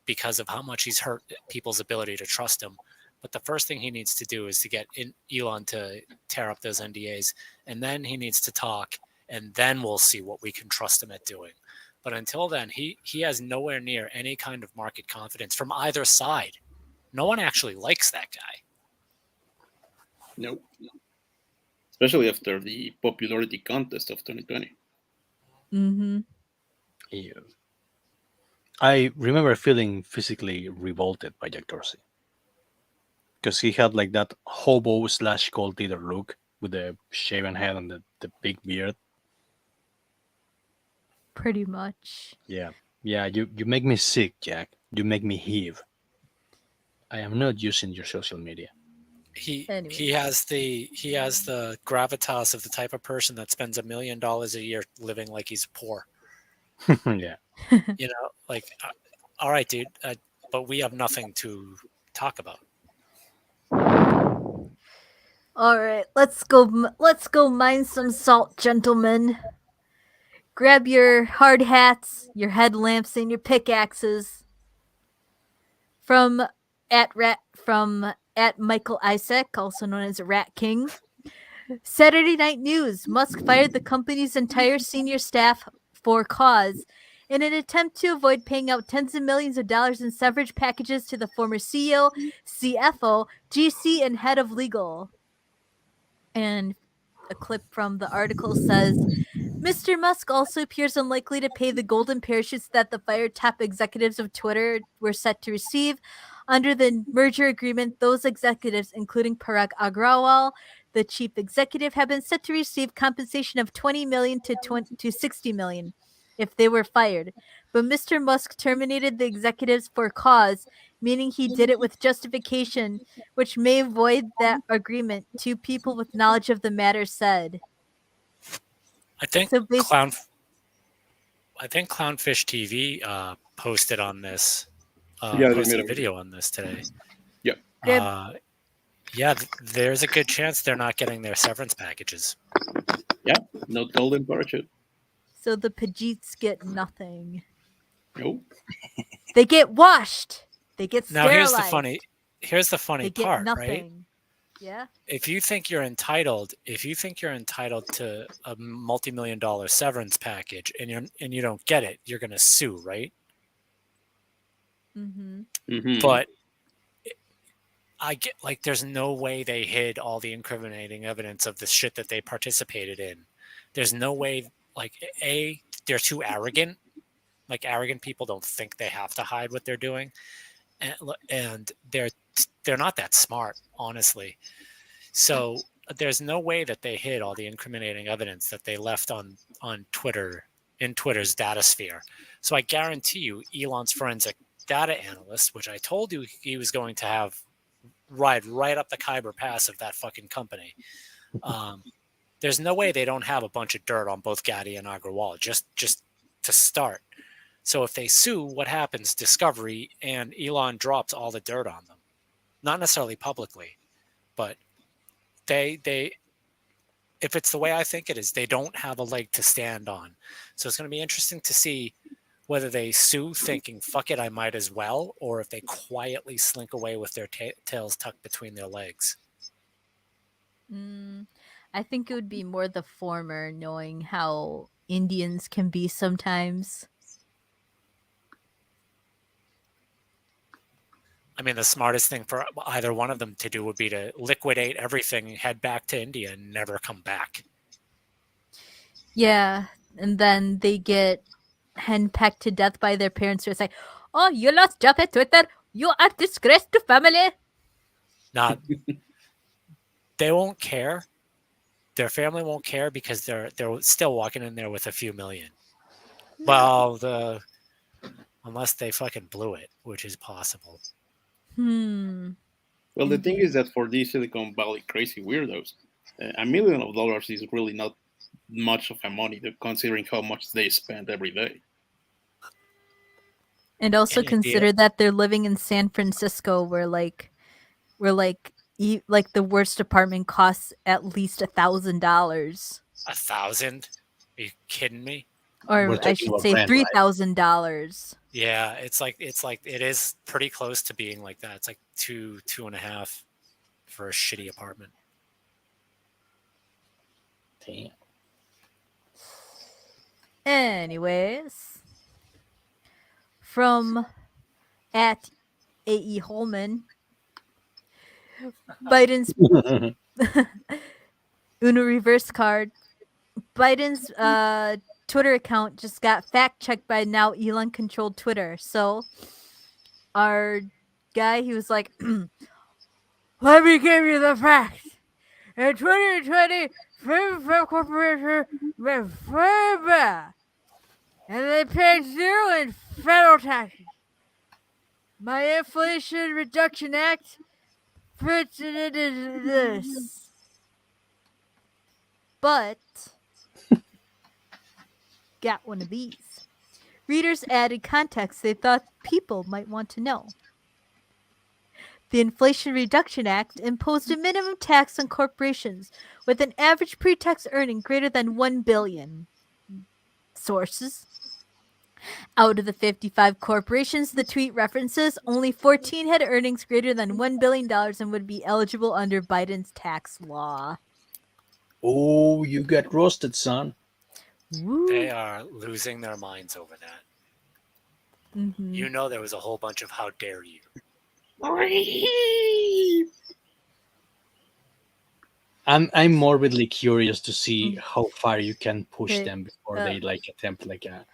because of how much he's hurt people's ability to trust him. But the first thing he needs to do is to get Elon to tear up those NDAs, and then he needs to talk, and then we'll see what we can trust him at doing. But until then, he has nowhere near any kind of market confidence from either side. No one actually likes that guy. No, especially after the popularity contest of 2020. Mm-hmm. Yeah. I remember feeling physically revolted by Jack Dorsey because he had like that hobo slash cult leader look with the shaven head and the big beard. Pretty much. Yeah, yeah. You make me sick, Jack. You make me heave. I am not using your social media. He Anyways. has the gravitas of the type of person that spends $1 million a year living like he's poor. Yeah. You know, like, all right, dude, but we have nothing to talk about. All right, let's go. Let's go mine some salt, gentlemen. Grab your hard hats, your headlamps, and your pickaxes. From at Michael Isaac, also known as Rat King. Saturday Night News: Musk fired the company's entire senior staff for cause in an attempt to avoid paying out tens of millions of dollars in severance packages to the former CEO, CFO, GC, and head of legal. And a clip from the article says Mr. Musk also appears unlikely to pay the golden parachutes that the fired top executives of Twitter were set to receive. Under the merger agreement, those executives, including Parag Agrawal, the chief executive, have been set to receive compensation of 20 million to 60 million if they were fired. But Mr. Musk terminated the executives for cause, meaning he did it with justification, which may void that agreement, two people with knowledge of the matter said. I think So basically, Clownfish TV posted on this, Yeah, they made posted a a video. video on this today. Yep. grab Yeah, there's a good chance they're not getting their severance packages. Yeah, no golden parachute. so the Pajeets get nothing. No. They get washed. They get Now sterilized. here's the They funny get part, right? nothing. Yeah. If you think you're entitled to a multi-million dollar severance package and you don't get it, you're going to sue, right? Mm-hmm. Mm-hmm. But I get, like, there's no way they hid all the incriminating evidence of the shit that they participated in. There's no way, like, they're too arrogant. Like, arrogant people don't think they have to hide what they're doing, and they're not that smart, honestly. So there's no way that they hid all the incriminating evidence that they left on Twitter, in Twitter's data sphere. So I guarantee you, Elon's forensic data analyst, which I told you he was going to have ride right up the Khyber Pass of that fucking company. There's no way they don't have a bunch of dirt on both Gaddy and Agrawal just to start. So if they sue, what happens? Discovery and Elon drops all the dirt on them. Not necessarily publicly, but they if it's the way I think it is, they don't have a leg to stand on. So it's going to be interesting to see whether they sue thinking, fuck it, I might as well, or if they quietly slink away with their tails tucked between their legs. I think it would be more the former, knowing how Indians can be sometimes. I mean, the smartest thing for either one of them to do would be to liquidate everything, head back to India, and never come back. Yeah, and then they get henpecked to death by their parents who say, "Oh, you lost job at Twitter. You are disgrace to family." Not, they won't care. Their family won't care because they're still walking in there with a few million. Well, unless they fucking blew it, which is possible. Well, the thing is that for these Silicon Valley crazy weirdos, $1 million is really not much of a money, considering how much they spend every day. And also In India, consider that they're living in San Francisco, where the worst apartment costs at least $1,000, 1,000? Are you kidding me? We're or I talking should about say rent, right? $3,000. Yeah, it's like it is pretty close to being like that. It's like 2.5 for a shitty apartment. Damn. Anyways, from at A.E. Holman. Biden's Uno reverse card. Biden's Twitter account just got fact checked by now Elon controlled Twitter. So our guy, he was like, let me give you the facts. In 2020, Fairfax Corporation went further, and they paid zero in federal taxes. My Inflation Reduction Act fits into this. But got one of these. Readers added context they thought people might want to know. The Inflation Reduction Act imposed a minimum tax on corporations with an average pre-tax earning greater than $1 billion. Sources: out of the 55 corporations the tweet references, only 14 had earnings greater than $1 billion and would be eligible under Biden's tax law. Oh, you got roasted, son. Woo. They are losing their minds over that. Mhm. You know there was a whole bunch of how dare you. I'm morbidly curious to see Mm. how far you can push Okay, them before they like attempt like a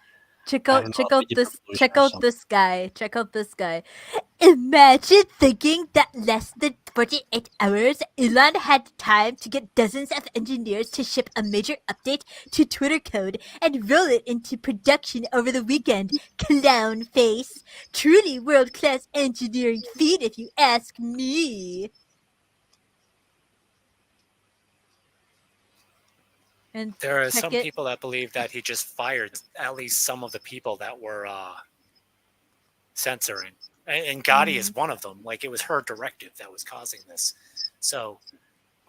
Check I out don't know, check a out digital this revolution check or out something. this guy. Check out this guy. Imagine thinking that less than 48 hours Elon had time to get dozens of engineers to ship a major update to Twitter code and roll it into production over the weekend. Clown face. Truly world-class engineering feat if you ask me. And There are check some it. people that believe that he just fired at least some of the people that were censoring. And Gotti is one of them. Like, it was her directive that was causing this. So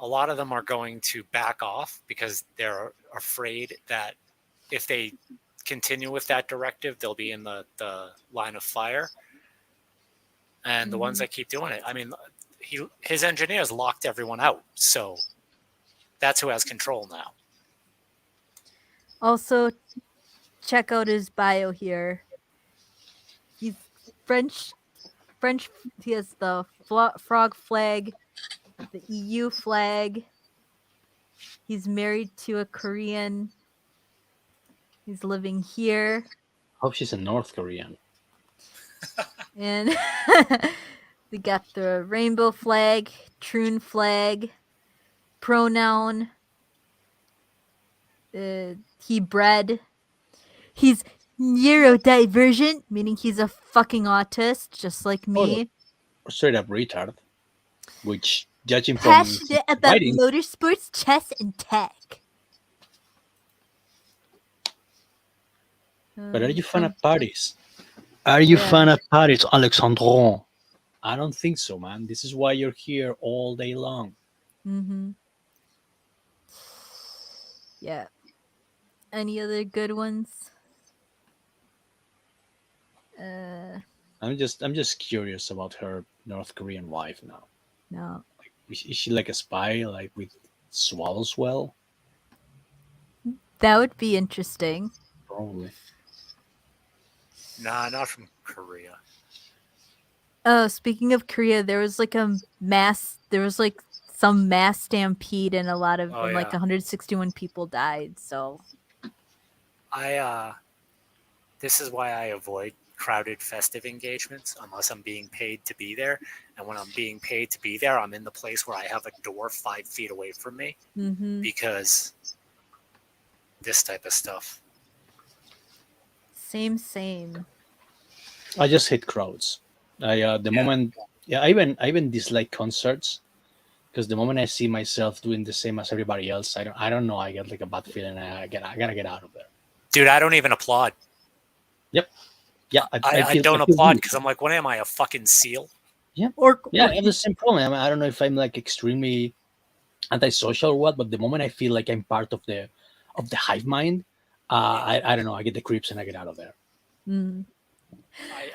a lot of them are going to back off because they're afraid that if they continue with that directive, they'll be in the line of fire. And the ones that keep doing it, I mean, his engineers locked everyone out. So that's who has control now. Also, check out his bio here. He's French. He has the frog flag, the EU flag. He's married to a Korean. He's living here. Hope she's a North Korean. And we got the rainbow flag, Troon flag, pronoun. He bred. He's neurodivergent, meaning he's a fucking autist, just like me. Or straight up retard. Which, judging from Passionate about writing, motorsports, chess, and tech. but are you fan of parties? Are you Yeah. fan of parties, Alexandron? I don't think so, man. This is why you're here all day long. Mm-hmm. Yeah. Any other good ones? I'm just curious about her North Korean wife now. No. Like, is she like a spy, like with Swallowswell? That would be interesting. Probably. Nah, not from Korea. Oh, speaking of Korea, there was like some mass stampede and like 161 people died. So This is why I avoid crowded festive engagements unless I'm being paid to be there. And when I'm being paid to be there, I'm in the place where I have a door 5 feet away from me because this type of stuff. same. I just hate crowds. I even dislike concerts because the moment I see myself doing the same as everybody else, I don't know. I get like a bad feeling. I gotta get out of there. Dude, I don't even applaud. Yep. Yeah, I don't applaud because I'm like, what am I, a fucking seal? Yeah. Or I have the same problem. I don't know if I'm like extremely antisocial or what, but the moment I feel like I'm part of the hive mind, I don't know. I get the creeps and I get out of there.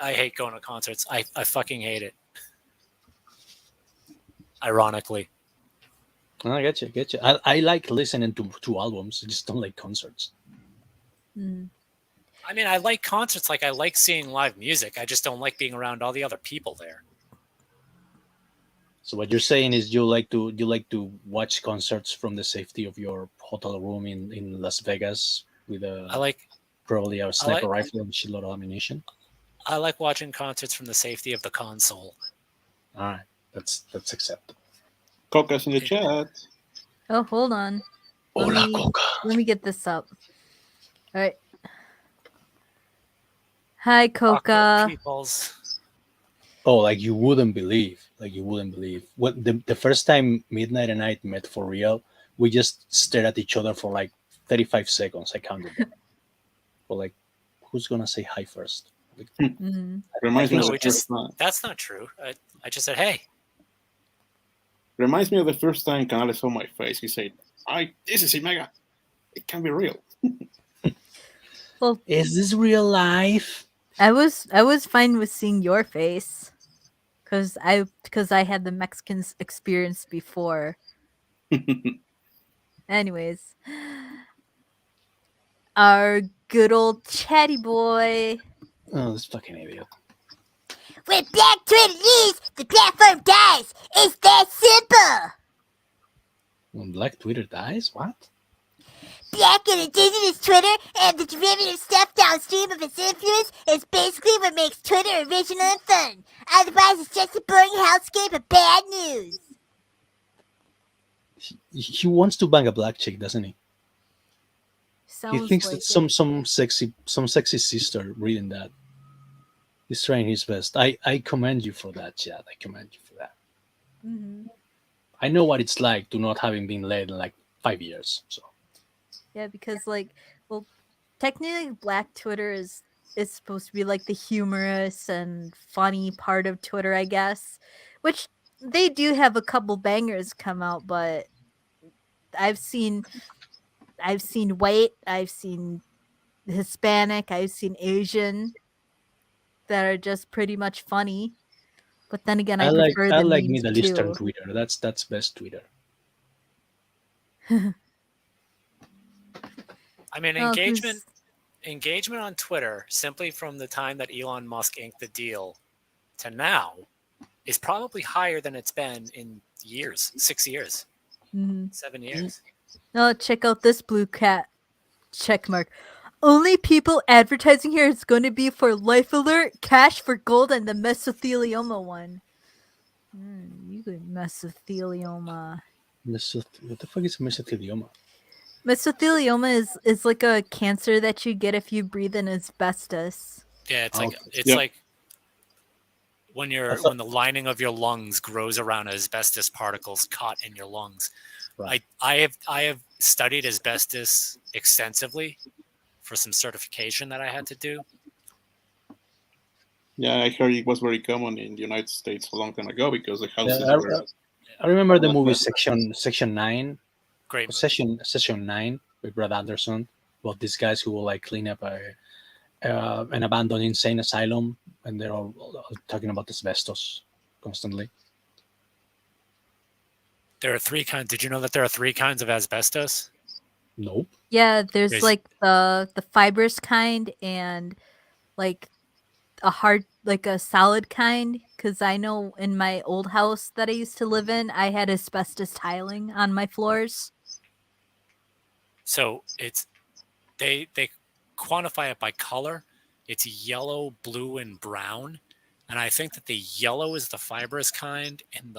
I hate going to concerts. I fucking hate it. Ironically. I get you. I like listening to albums. I just don't like concerts. I mean, I like concerts. Like I like seeing live music. I just don't like being around all the other people there. So what you're saying is you like to watch concerts from the safety of your hotel room in Las Vegas with I a like probably a I sniper like rifle and shitload of ammunition. I like watching concerts from the safety of the console. All right, that's acceptable. Coca's in the It, chat. Oh, hold on. Let Hola, me Coca. let me get this up. All right. Hi, chocolate Coca. peoples. Oh, like you wouldn't believe. What the first time Midnight and I met for real, we just stared at each other for like 35 seconds. I counted them. But like, who's gonna say hi first? Like, Mm-hmm. I Reminds me think of No, the so. we first just time. that's not true. I just said, hey, Reminds me of the first time Canales saw my face. He said, "I this is Imega. It can be real." Well, Is this real life? I was fine with seeing your face because I had the Mexican experience before. Anyways, our good old chatty boy. Oh, this fucking idiot. When Black Twitter leaves, the platform dies. It's that simple. When Black Twitter dies, what? Black and indigenous Twitter and the derivative stuff downstream of its influence is basically what makes Twitter original and fun. Otherwise, it's just a boring hellscape of bad news. He wants to bang a black chick, doesn't he? He Sounds thinks that like some it. sexy sister reading that. He's trying his best. I commend you for that, Chad. I commend you for that. Mm-hmm. I know what it's like to not having been led in like 5 years. So Yeah, because well, technically, Black Twitter is supposed to be like the humorous and funny part of Twitter, I guess. Which they do have a couple bangers come out, but I've seen I've seen white, I've seen Hispanic, I've seen Asian that are just pretty much funny. But then again, I I like prefer I the like memes Middle Eastern too. Twitter. That's best Twitter. I mean, Oh, engagement on Twitter simply from the time that Elon Musk inked the deal to now is probably higher than it's been in years, 6 years, mhm. 7 years. Oh, check out this blue cat check mark. Only people advertising here is going to be for Life Alert, Cash for Gold, and the mesothelioma one. You could mesothelioma. What the fuck is mesothelioma? Mesothelioma is like a cancer that you get if you breathe in asbestos. Yeah, Ah, okay. it's Yep. like when I you're thought when the lining of your lungs grows around asbestos particles caught in your lungs. right. I have studied asbestos extensively for some certification that I had to do. Yeah, I heard it was very common in the United States a long time ago because the Yeah, houses were I remember the not movie that. Section 9, Great movie. Session 9 with Brad Anderson about these guys who will like clean up an abandoned insane asylum, and they're all talking about asbestos constantly. There are three kinds. Did you know that there are three kinds of asbestos? Nope. Yeah, there's There's like the fibrous kind and like a hard like a solid kind because I know in my old house that I used to live in, I had asbestos tiling on my floors. so it's they quantify it by color. It's yellow, blue, and brown. And I think that the yellow is the fibrous kind, and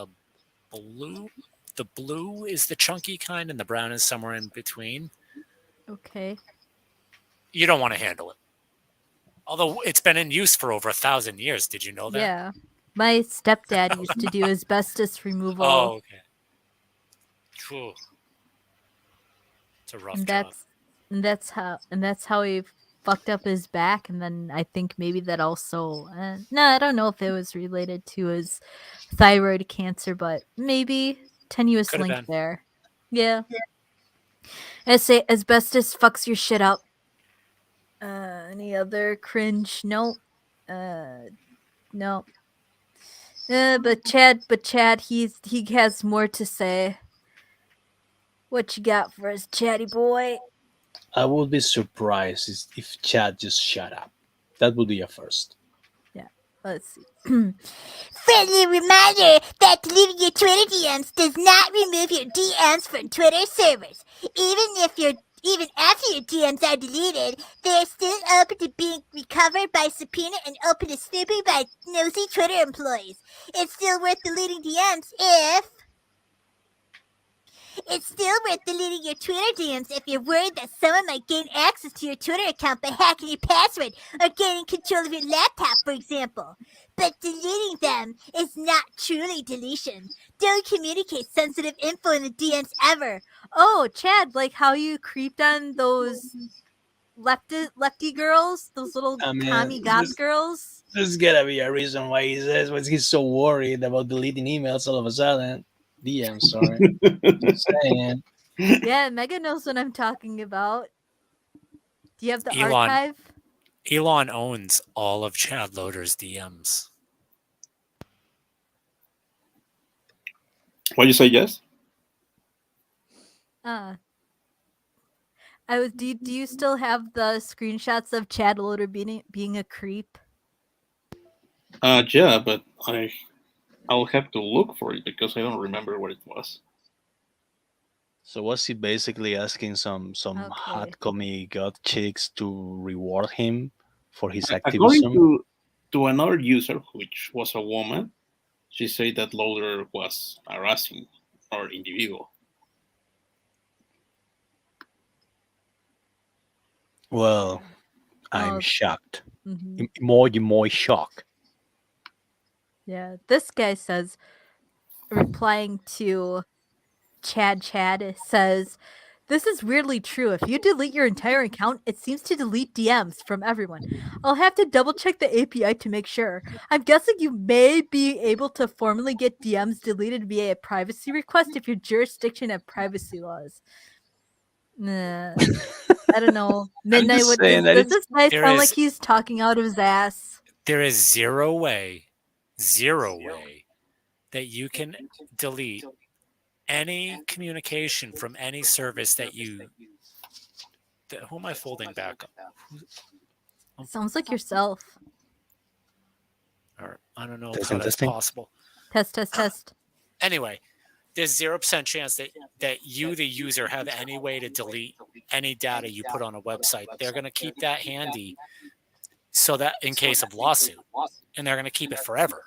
blue the blue is the chunky kind, and the brown is somewhere in between. Okay. You don't want to handle it. Although it's been in use for over 1,000 years. Did you know that? Yeah. My stepdad used to do asbestos removal, Oh, okay. Phew. It's a rough and job. that's how he fucked up his back, and then I think maybe that also no, I don't know if it was related to his thyroid cancer, but maybe tenuous Could have link been. there. Yeah. I say asbestos fucks your shit up. Any other cringe? No. No. But Chad, he has more to say. What you got for us, chatty boy? I would be surprised if Chad just shut up. That would be a first. Yeah. Let's see. Friendly reminder that deleting your Twitter DMs does not remove your DMs from Twitter servers. Even after your DMs are deleted, they are still open to being recovered by subpoena and open to snooping by nosy Twitter employees. It's still worth deleting DMs if It's still worth deleting your Twitter DMs if you're worried that someone might gain access to your Twitter account by hacking your password or gaining control of your laptop, for example. But deleting them is not truly deletion. Don't communicate sensitive info in the DMs ever. Oh, Chad, like how you creeped on those lefty girls, those little I commie mean, goth girls. there's gotta be a reason why he says why he's so worried about deleting emails all of a sudden. DM, sorry. Just saying. Yeah, Megan knows what I'm talking about. Do you have the Elon. archive? Elon owns all of Chad Loader's DMs. Why you say yes? I was. Do you still have the screenshots of Chad Loader being a creep? Yeah, but I'll have to look for it because I don't remember what it was. So was he basically asking some Okay. hot commie god chicks to reward him for his According activism? to another user, which was a woman, she said that Loader was harassing our individual. Well, I'm Oh. shocked. Mhm. More shock. Yeah, this guy says, replying to Chad says, "This is weirdly true. If you delete your entire account, it seems to delete DMs from everyone. I'll have to double check the API to make sure. I'm guessing you may be able to formally get DMs deleted via a privacy request if your jurisdiction have privacy laws." Nah, I don't know. Midnight, just what saying that does it's- this guy There sound like is- he's talking out of his ass? There is zero way that you can delete any communication from any service that you. Who am I folding back up? Sounds like yourself. Or I don't know Testing, how that's testing. possible. Test. Anyway, there's 0% chance that you, the user, have any way to delete any data you put on a website. They're going to keep that handy so that in case of lawsuit, and they're going to keep it forever.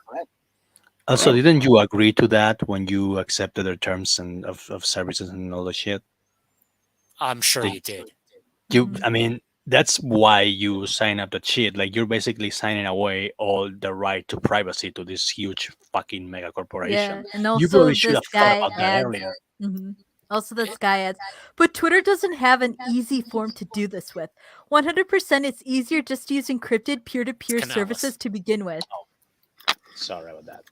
Also, didn't you agree to that when you accepted their terms and of services and all the shit? I'm sure They- you did. I mean, that's why you sign up that shit. Like, you're basically signing away all the right to privacy to this huge fucking mega corporation. Yeah, and You also probably should this have thought guy about that adds. earlier. Also, this guy adds, but Twitter doesn't have an easy form to do this with. 100%, it's easier just to use encrypted peer-to-peer Canales. services to begin with. Sorry about that.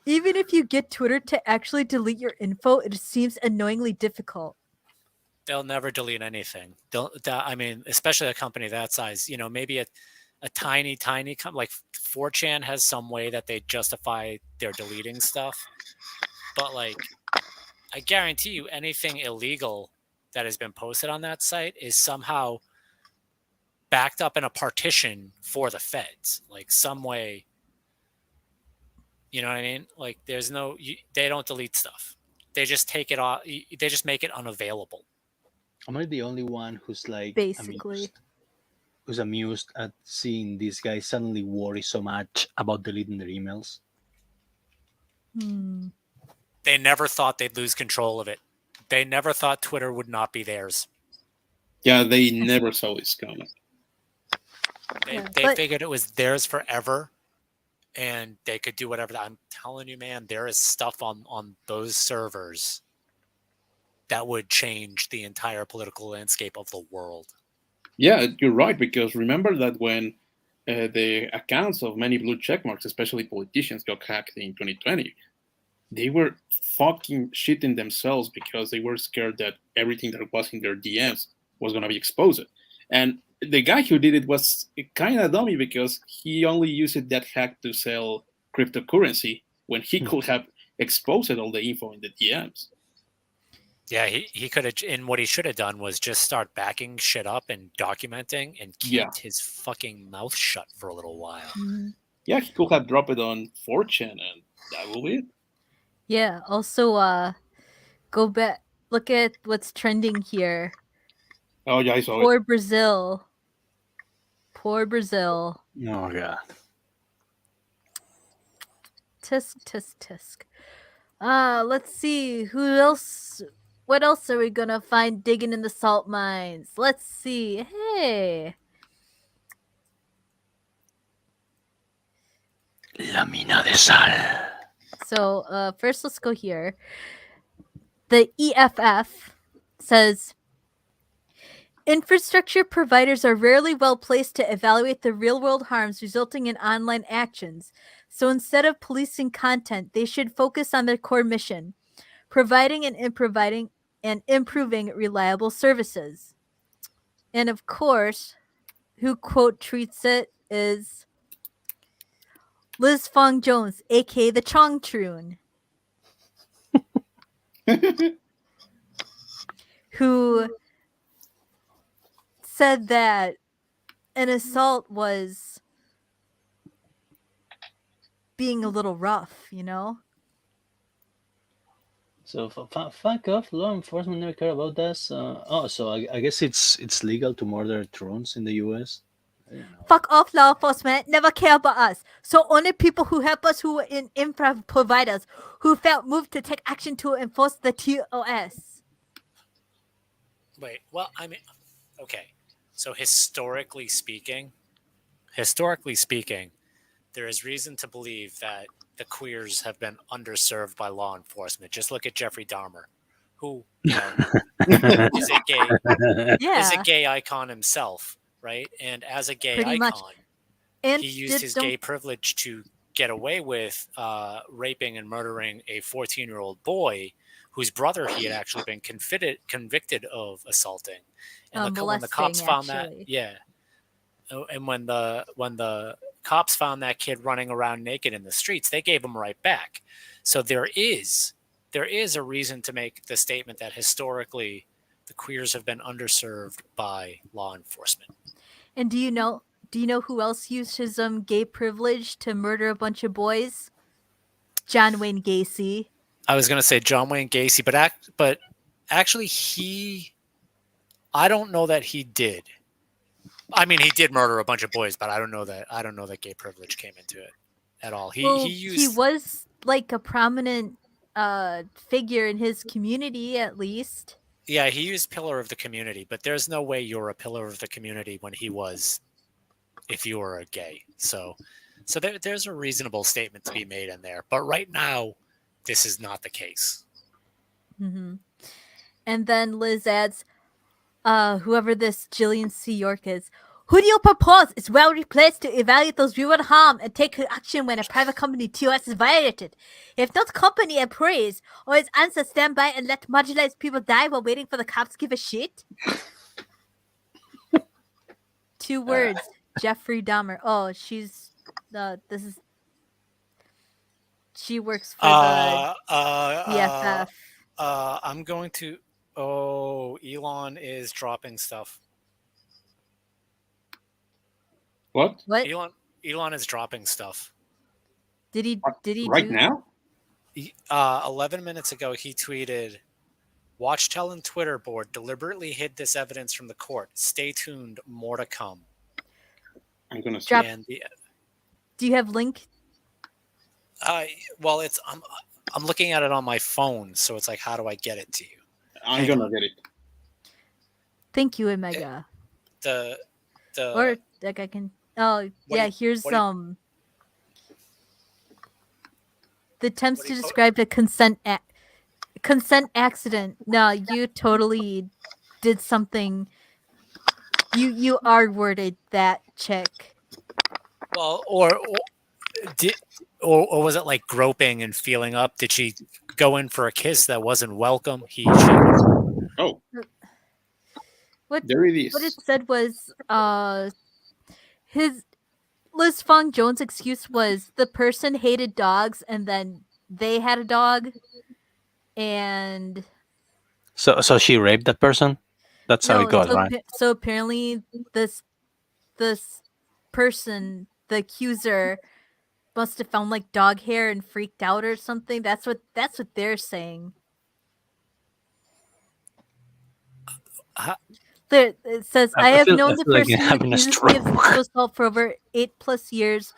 Even if you get Twitter to actually delete your info, it seems annoyingly difficult. They'll never delete anything. I mean, especially a company that size. Maybe a tiny like 4chan has some way that they justify their deleting stuff, but like I guarantee you, anything illegal that has been posted on that site is somehow backed up in a partition for the feds, like some way. You know what I mean? Like there's they don't delete stuff. They just take it off. They just make it unavailable. Am I the only one who's like Basically. who's amused at seeing these guys suddenly worry so much about deleting their emails? They never thought they'd lose control of it. They never thought Twitter would not be theirs. Yeah, they never saw this coming. They figured it was theirs forever, and they could do whatever. I'm telling you, man, there is stuff on those servers that would change the entire political landscape of the world. Yeah, you're right, because remember that when the accounts of many blue checkmarks, especially politicians, got hacked in 2020, they were fucking shitting themselves because they were scared that everything that was in their DMs was going to be exposed. And the guy who did it was kind of dummy because he only used that hack to sell cryptocurrency when he could have exposed all the info in the DMs. Yeah, he could have, and what he should have done was just start backing shit up and documenting and Yeah. kept his fucking mouth shut for a little while. Yeah, he could have dropped it on 4chan, and that will be it. Yeah. Also, go back. Look at what's trending here. Oh yeah, I saw it. Poor Brazil. Poor Brazil. Oh god. Tisk tisk tisk. Let's see who else. What else are we gonna find digging in the salt mines? Let's see. Hey, La mina de sal. so first let's go here. The EFF says infrastructure providers are rarely well placed to evaluate the real world harms resulting in online actions. So instead of policing content, they should focus on their core mission, providing and improving reliable services. And of course, who quote tweets it is Liz Fong Jones, aka the Chong Troon, who said that an assault was being a little rough, you know? So fuck off, law enforcement never care about this. So I guess it's legal to murder drones in the U.S. I didn't know. Fuck off, law enforcement, never care about us. So only people who help us, who were in infra providers, who felt moved to take action to enforce the TOS. Wait, well, I mean, okay. So historically speaking, there is reason to believe that the queers have been underserved by law enforcement. Just look at Jeffrey Dahmer, who is a gay Yeah, gay icon himself, right? And as a gay pretty icon, much. And he used his gay privilege to get away with raping and murdering a 14-year-old boy whose brother he had actually been convicted of assaulting. And when the molesting, cops found actually. that, yeah, and when the cops found that kid running around naked in the streets, they gave him right back. So there is a reason to make the statement that historically the queers have been underserved by law enforcement. And do you know who else used his gay privilege to murder a bunch of boys? John Wayne Gacy. I was going to say John Wayne Gacy, but actually I don't know that he did. I mean, he did murder a bunch of boys, but I don't know that gay privilege came into it at all. He was like a prominent figure in his community, at least. Yeah, he used pillar of the community, but there's no way you're a pillar of the community when he was, if you were a gay. So there's a reasonable statement to be made in there. But right now, this is not the case. Mm-hmm. And then Liz adds, whoever this Jillian C. York is, who do you propose is well replaced to evaluate those real harm and take action when a private company TOS is violated? If not company employees or its answers stand by and let marginalized people die while waiting for the cops to give a shit? 2 words, Jeffrey Dahmer. Oh, she's she works for the EFF. I'm going to. Oh, Elon is dropping stuff. What? Elon is dropping stuff. Did he right now? 11 minutes ago, he tweeted, "Watchtel and Twitter board deliberately hid this evidence from the court. Stay tuned, more to come." I'm gonna see. Do you have link? Well, it's I'm looking at it on my phone, so it's like, how do I get it to you? I'm gonna get it. Thank you, Omega. Or like I can. Oh yeah, here's the attempts to describe the consent accident. No, you totally did something. You R-worded that chick. Well, or was it like groping and feeling up? Did she go in for a kiss that wasn't welcome? Oh. What there it is. What it said was his Liz Fong Jones' excuse was the person hated dogs and then they had a dog and So she raped that person. That's how it No, goes, right? so apparently this person, the accuser, must have found like dog hair and freaked out or something. That's what they're saying. Uh, It says, I have known I the feel like person you're who having a accuses me of stroke. sexual assault for over 8+ years,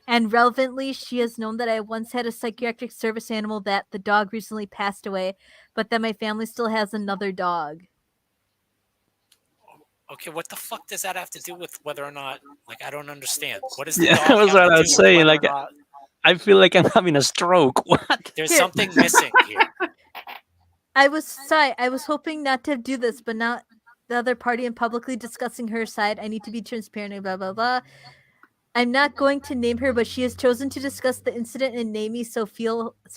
and relevantly, she has known that I once had a psychiatric service animal that the dog recently passed away, but that my family still has another dog. okay, what the fuck does that have to do with whether or not? Like, I don't understand. What does the Yeah, that dog was have what to I do was with saying. whether or Like, not I feel like I'm having a stroke. What? there's Here. something missing here? I was hoping not to do this, but now the other party and publicly discussing her side. I need to be transparent and blah blah blah. I'm not going to name her, but she has chosen to discuss the incident and name me, so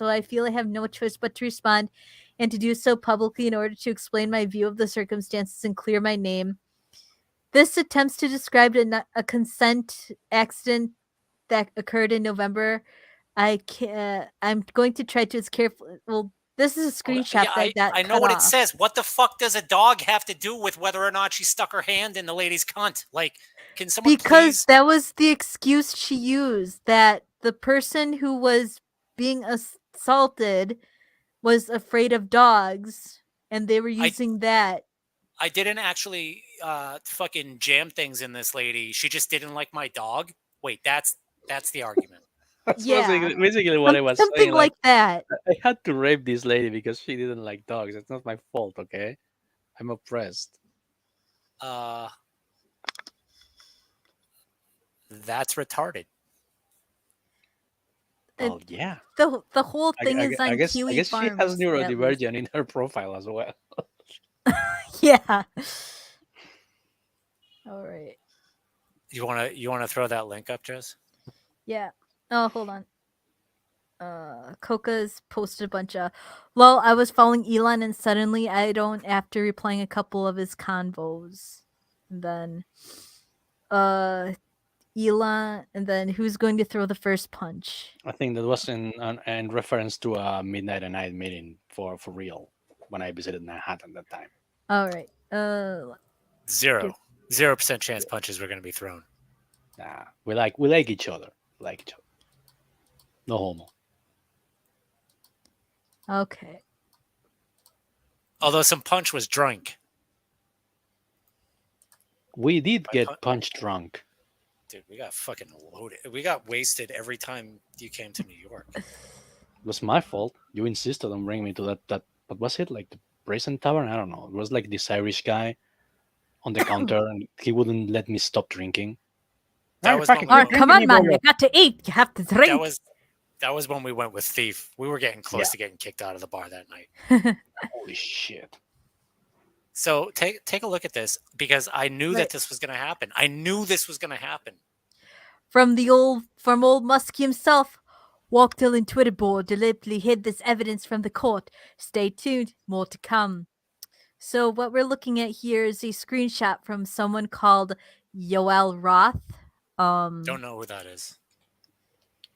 I feel I have no choice but to respond and to do so publicly in order to explain my view of the circumstances and clear my name. This attempts to describe a consent accident that occurred in November. I'm going to try to as careful. Well, this is a screenshot Yeah, that got I know cut what it off. says. What the fuck does a dog have to do with whether or not she stuck her hand in the lady's cunt? Like, can someone Because please? that was the excuse she used, that the person who was being assaulted was afraid of dogs, and they were using that. I didn't actually fucking jam things in this lady. She just didn't like my dog. Wait, that's the argument. That's Yeah. basically what I was Something saying. like that. I had to rape this lady because she didn't like dogs. It's not my fault, okay? I'm oppressed. That's retarded. Well, yeah. The whole thing is on I Kiwi guess she Farms. has at least. neurodivergent in her profile as well. Yeah. All right. You wanna throw that link up, Jess? Yeah. Oh, hold on. Coca's posted a bunch of. Well, I was following Elon, and suddenly I don't after replying a couple of his convos. And then, Elon, and then who's going to throw the first punch? I think that was in reference to a midnight and night meeting for real when I visited Manhattan that time. All right. 0% chance punches were gonna be thrown. Nah, we like each other. We like each other. No homo. Okay. Although some punch was drunk. We did get punch drunk. Dude, we got fucking loaded. We got wasted every time you came to New York. It was my fault. You insisted on bringing me to that what was it, like the Brazen Tavern? I don't know. It was like this Irish guy on the counter, and he wouldn't let me stop drinking. That "Ah, was fucking when we keep were- Come drinking, on, you man! go." You got to eat. You have to drink. That was when we went with Thief. We were getting close Yeah. to getting kicked out of the bar that night. Holy shit! So take a look at this, because I knew Right. that this was going to happen. I knew this was going to happen. From old Muskie himself. Walked in Twitter board deliberately hid this evidence from the court. Stay tuned, more to come. So what we're looking at here is a screenshot from someone called Yoel Roth. Don't know who that is.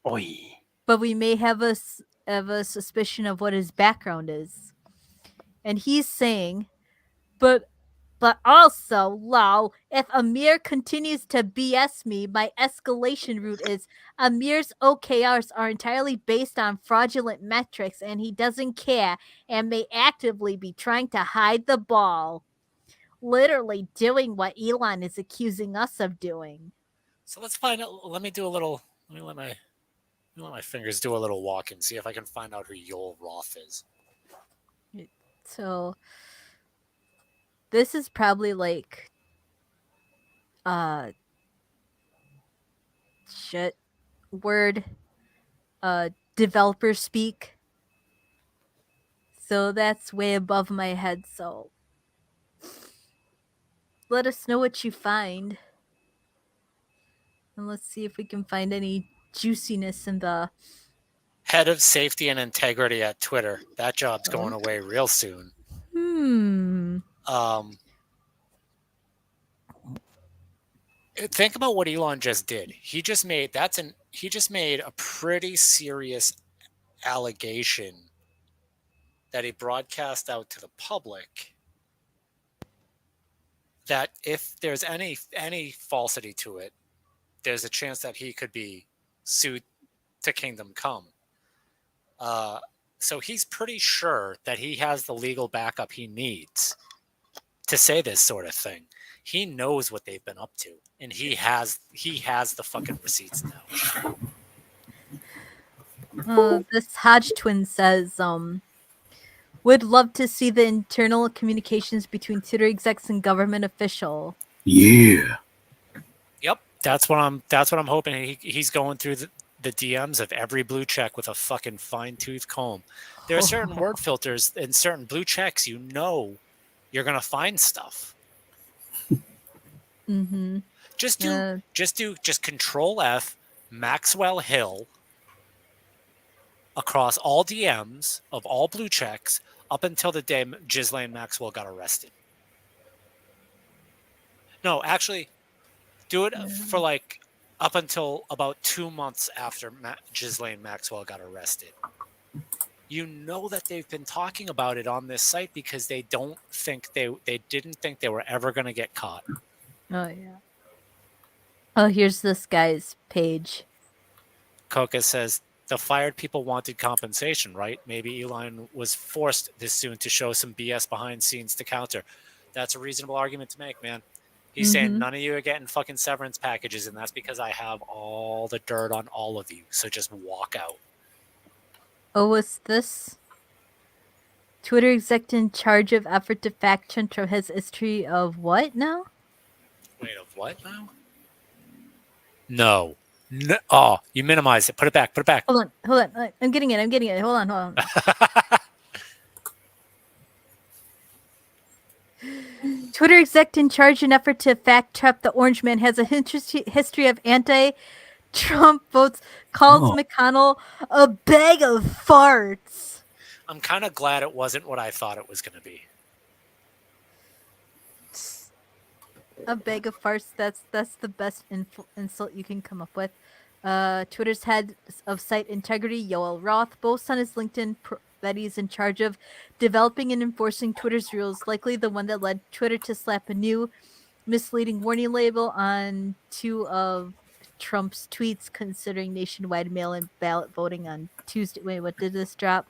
Oi! But we may have a suspicion of what his background is. And he's saying, but also, lol, if Amir continues to BS me, my escalation route is Amir's OKRs are entirely based on fraudulent metrics and he doesn't care and may actively be trying to hide the ball. Literally doing what Elon is accusing us of doing. So let's find out. Let me let my fingers do a little walk and see if I can find out who Yoel Roth is. So this is probably like shit word developer speak. So that's way above my head, so let us know what you find. And let's see if we can find any juiciness in the Head of Safety and Integrity at Twitter. That job's going away real soon. Think about what Elon just did. He just made a pretty serious allegation that he broadcast out to the public that if there's any falsity to it, there's a chance that he could be sued to kingdom come. Uh, so he's pretty sure that he has the legal backup he needs to say this sort of thing. He knows what they've been up to, and he has the fucking receipts now. This Hodge twin says, would love to see the internal communications between Twitter execs and government official. Yeah. Yep, that's what I'm hoping. He's going through the DMs of every blue check with a fucking fine tooth comb. There are certain word filters and certain blue checks. You know, you're gonna find stuff. Mm-hmm. Just Control F Maxwell Hill across all DMs of all blue checks up until the day Ghislaine Maxwell got arrested. No, actually, do it for like up until about 2 months after Ghislaine Maxwell got arrested. You know that they've been talking about it on this site because they didn't think they were ever going to get caught. Oh yeah. Oh, here's this guy's page. Coca says the fired people wanted compensation, right? Maybe Elon was forced this soon to show some BS behind scenes to counter. That's a reasonable argument to make, man. He's saying none of you are getting fucking severance packages, and that's because I have all the dirt on all of you. So just walk out. Oh, what's this? Twitter exec in charge of effort to fact check Trump has history of what now? Wait, of what now? No. Oh, you minimized it. Put it back. Hold on. I'm getting it. Hold on. Twitter exec in charge in effort to fact check the Orange Man has a history of anti-Trump votes, calls McConnell a bag of farts. I'm kind of glad it wasn't what I thought it was going to be. A bag of farts. That's the best insult you can come up with. Twitter's head of site integrity, Yoel Roth, boasts on his LinkedIn that he's in charge of developing and enforcing Twitter's rules, likely the one that led Twitter to slap a new misleading warning label on 2 of Trump's tweets considering nationwide mail-in ballot voting on Tuesday. Wait, what did this drop?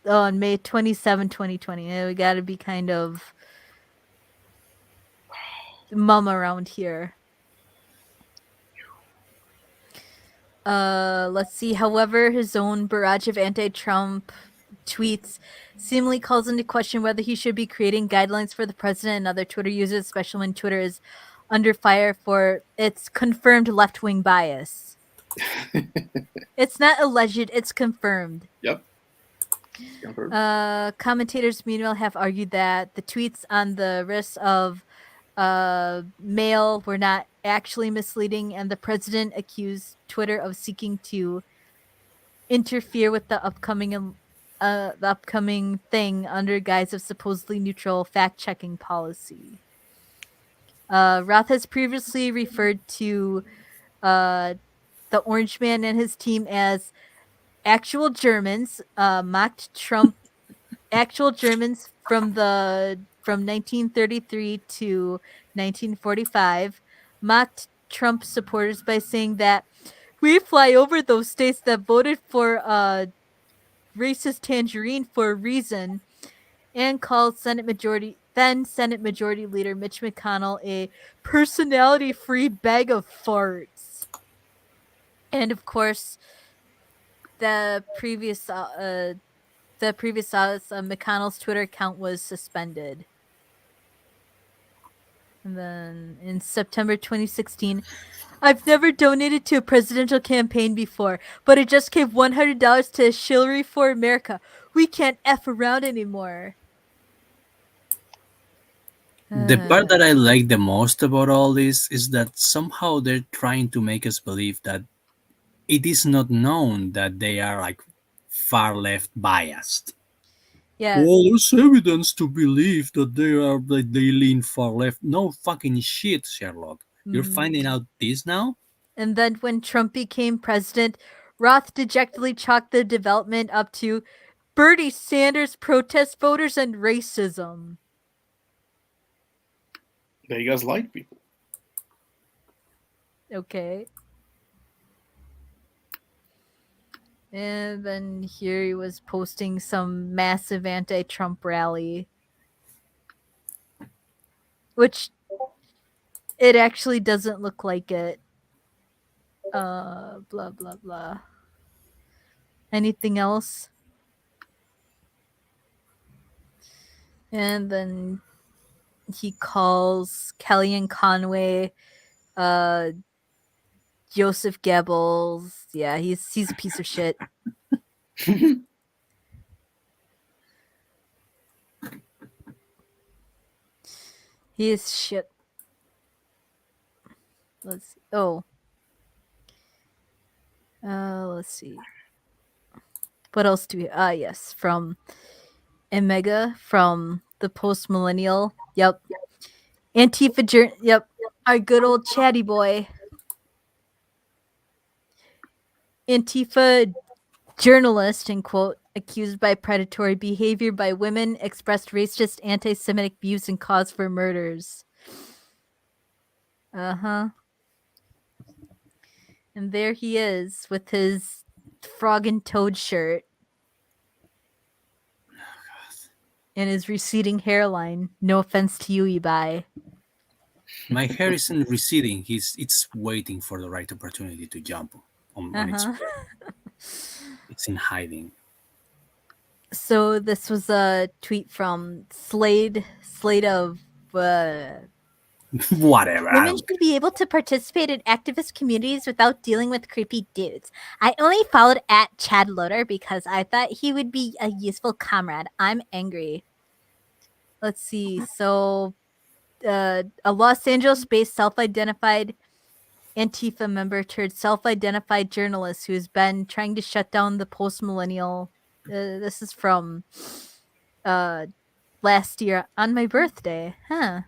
On May 27, 2020. We got to be kind of mum around here. Let's see. However, his own barrage of anti-Trump tweets seemingly calls into question whether he should be creating guidelines for the president and other Twitter users, especially when Twitter is under fire for its confirmed left-wing bias. It's not alleged, it's confirmed. Yep. Commentators, meanwhile, have argued that the tweets on the risk of mail were not actually misleading, and the president accused Twitter of seeking to interfere with the upcoming thing under guise of supposedly neutral fact-checking policy. Roth has previously referred to the Orange Man and his team as actual Germans, mocked Trump. Actual Germans from 1933 to 1945 mocked Trump supporters by saying that we fly over those states that voted for racist tangerine for a reason, and called then Senate Majority Leader Mitch McConnell a personality-free bag of farts. And of course, the previous McConnell's Twitter account was suspended. And then in September 2016, I've never donated to a presidential campaign before, but I just gave $100 to Hillary for America. We can't F around anymore. The part that I like the most about all this is that somehow they're trying to make us believe that it is not known that they are like far left biased. Yeah. Well, there's evidence to believe that they lean far left. No fucking shit, Sherlock. You're finding out this now? And then when Trump became president, Roth dejectedly chalked the development up to Bernie Sanders protest voters and racism. They gaslight people. Okay. And then here he was posting some massive anti-Trump rally. Which it actually doesn't look like it. Blah, blah, blah. Anything else? And then he calls Kellyanne Conway, Joseph Goebbels. Yeah, he's a piece of shit. He is shit. Let's see. Oh. Let's see. What else do we yes, from Omega, from the Post Millennial. Yep. Antifa yep. Our good old chatty boy. Antifa journalist, in quote, accused by predatory behavior by women, expressed racist anti-Semitic views and cause for murders. Uh-huh. And there he is with his frog and toad shirt. And his receding hairline. No offense to you, Ibai. My hair isn't receding. It's waiting for the right opportunity to jump on its way. It's in hiding. So this was a tweet from Slade of Whatever. women should be able to participate in activist communities without dealing with creepy dudes. I only followed at Chad Loader because I thought he would be a useful comrade. I'm angry. Let's see. So a Los Angeles-based self-identified Antifa member turned self-identified journalist who has been trying to shut down the post-millennial. This is from last year on my birthday. Huh.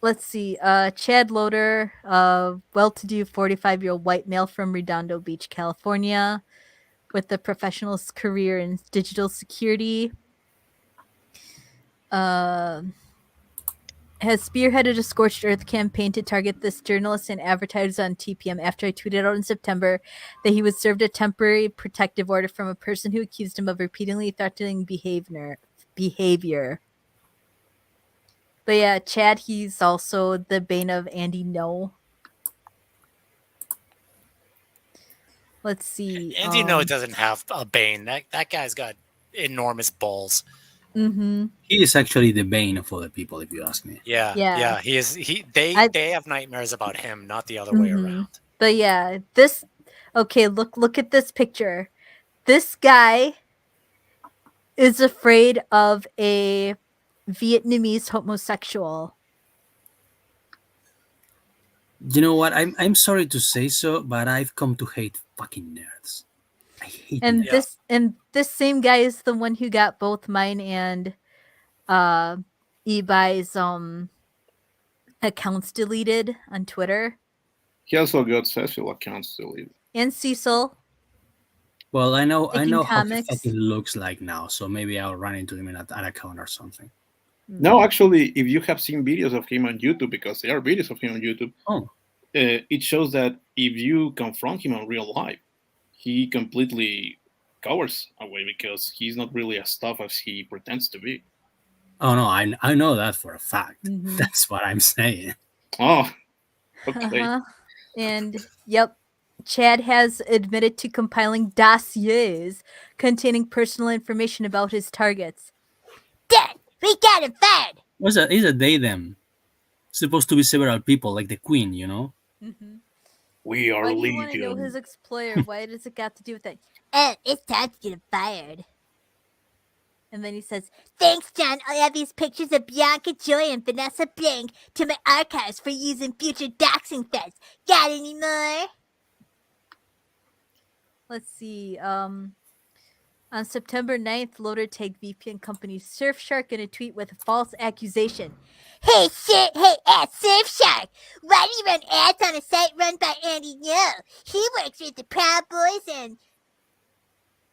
Let's see. Chad Loader, well-to-do 45-year-old white male from Redondo Beach, California, with a professional career in digital security. Has spearheaded a scorched earth campaign to target this journalist and advertisers on TPM after I tweeted out in September that he was served a temporary protective order from a person who accused him of repeatedly threatening behavior. But yeah, Chad, he's also the bane of Andy No. Let's see. Andy No doesn't have a bane. That guy's got enormous balls. Mm-hmm. He is actually the bane of other people, if you ask me. Yeah. He is. They have nightmares about him, not the other way around. But yeah, this. Okay, look at this picture. This guy is afraid of a Vietnamese homosexual. You know what? I'm sorry to say so, but I've come to hate fucking nerds. I hate nerds. This same guy is the one who got both mine and Ibai's accounts deleted on Twitter. He also got Cecil accounts deleted. And Cecil. Well, I know Making how he comics. fucking looks like now, so maybe I'll run into him at an account or something. No, actually, if you have seen videos of him on YouTube, because there are videos of him on YouTube, it shows that if you confront him in real life, he completely cowers away because he's not really as tough as he pretends to be. Oh no, I know that for a fact. That's what I'm saying. Oh, okay. And yep, Chad has admitted to compiling dossiers containing personal information about his targets. Dad, we got him fired. It's a they them. It's supposed to be several people, like the Queen, you know. We are Why legion. do you want to know his employer? Why does it got to do with that? It's time to get him fired. And then he says, "Thanks, John. I'll add these pictures of Bianca Joy and Vanessa Blank to my archives for use in future doxing feds. Got any more?" Let's see. On September 9th, Loader tagged VPN company Surfshark in a tweet with a false accusation. Hey, Surfshark, why do you run ads on a site run by Andy No? He works with the Proud Boys and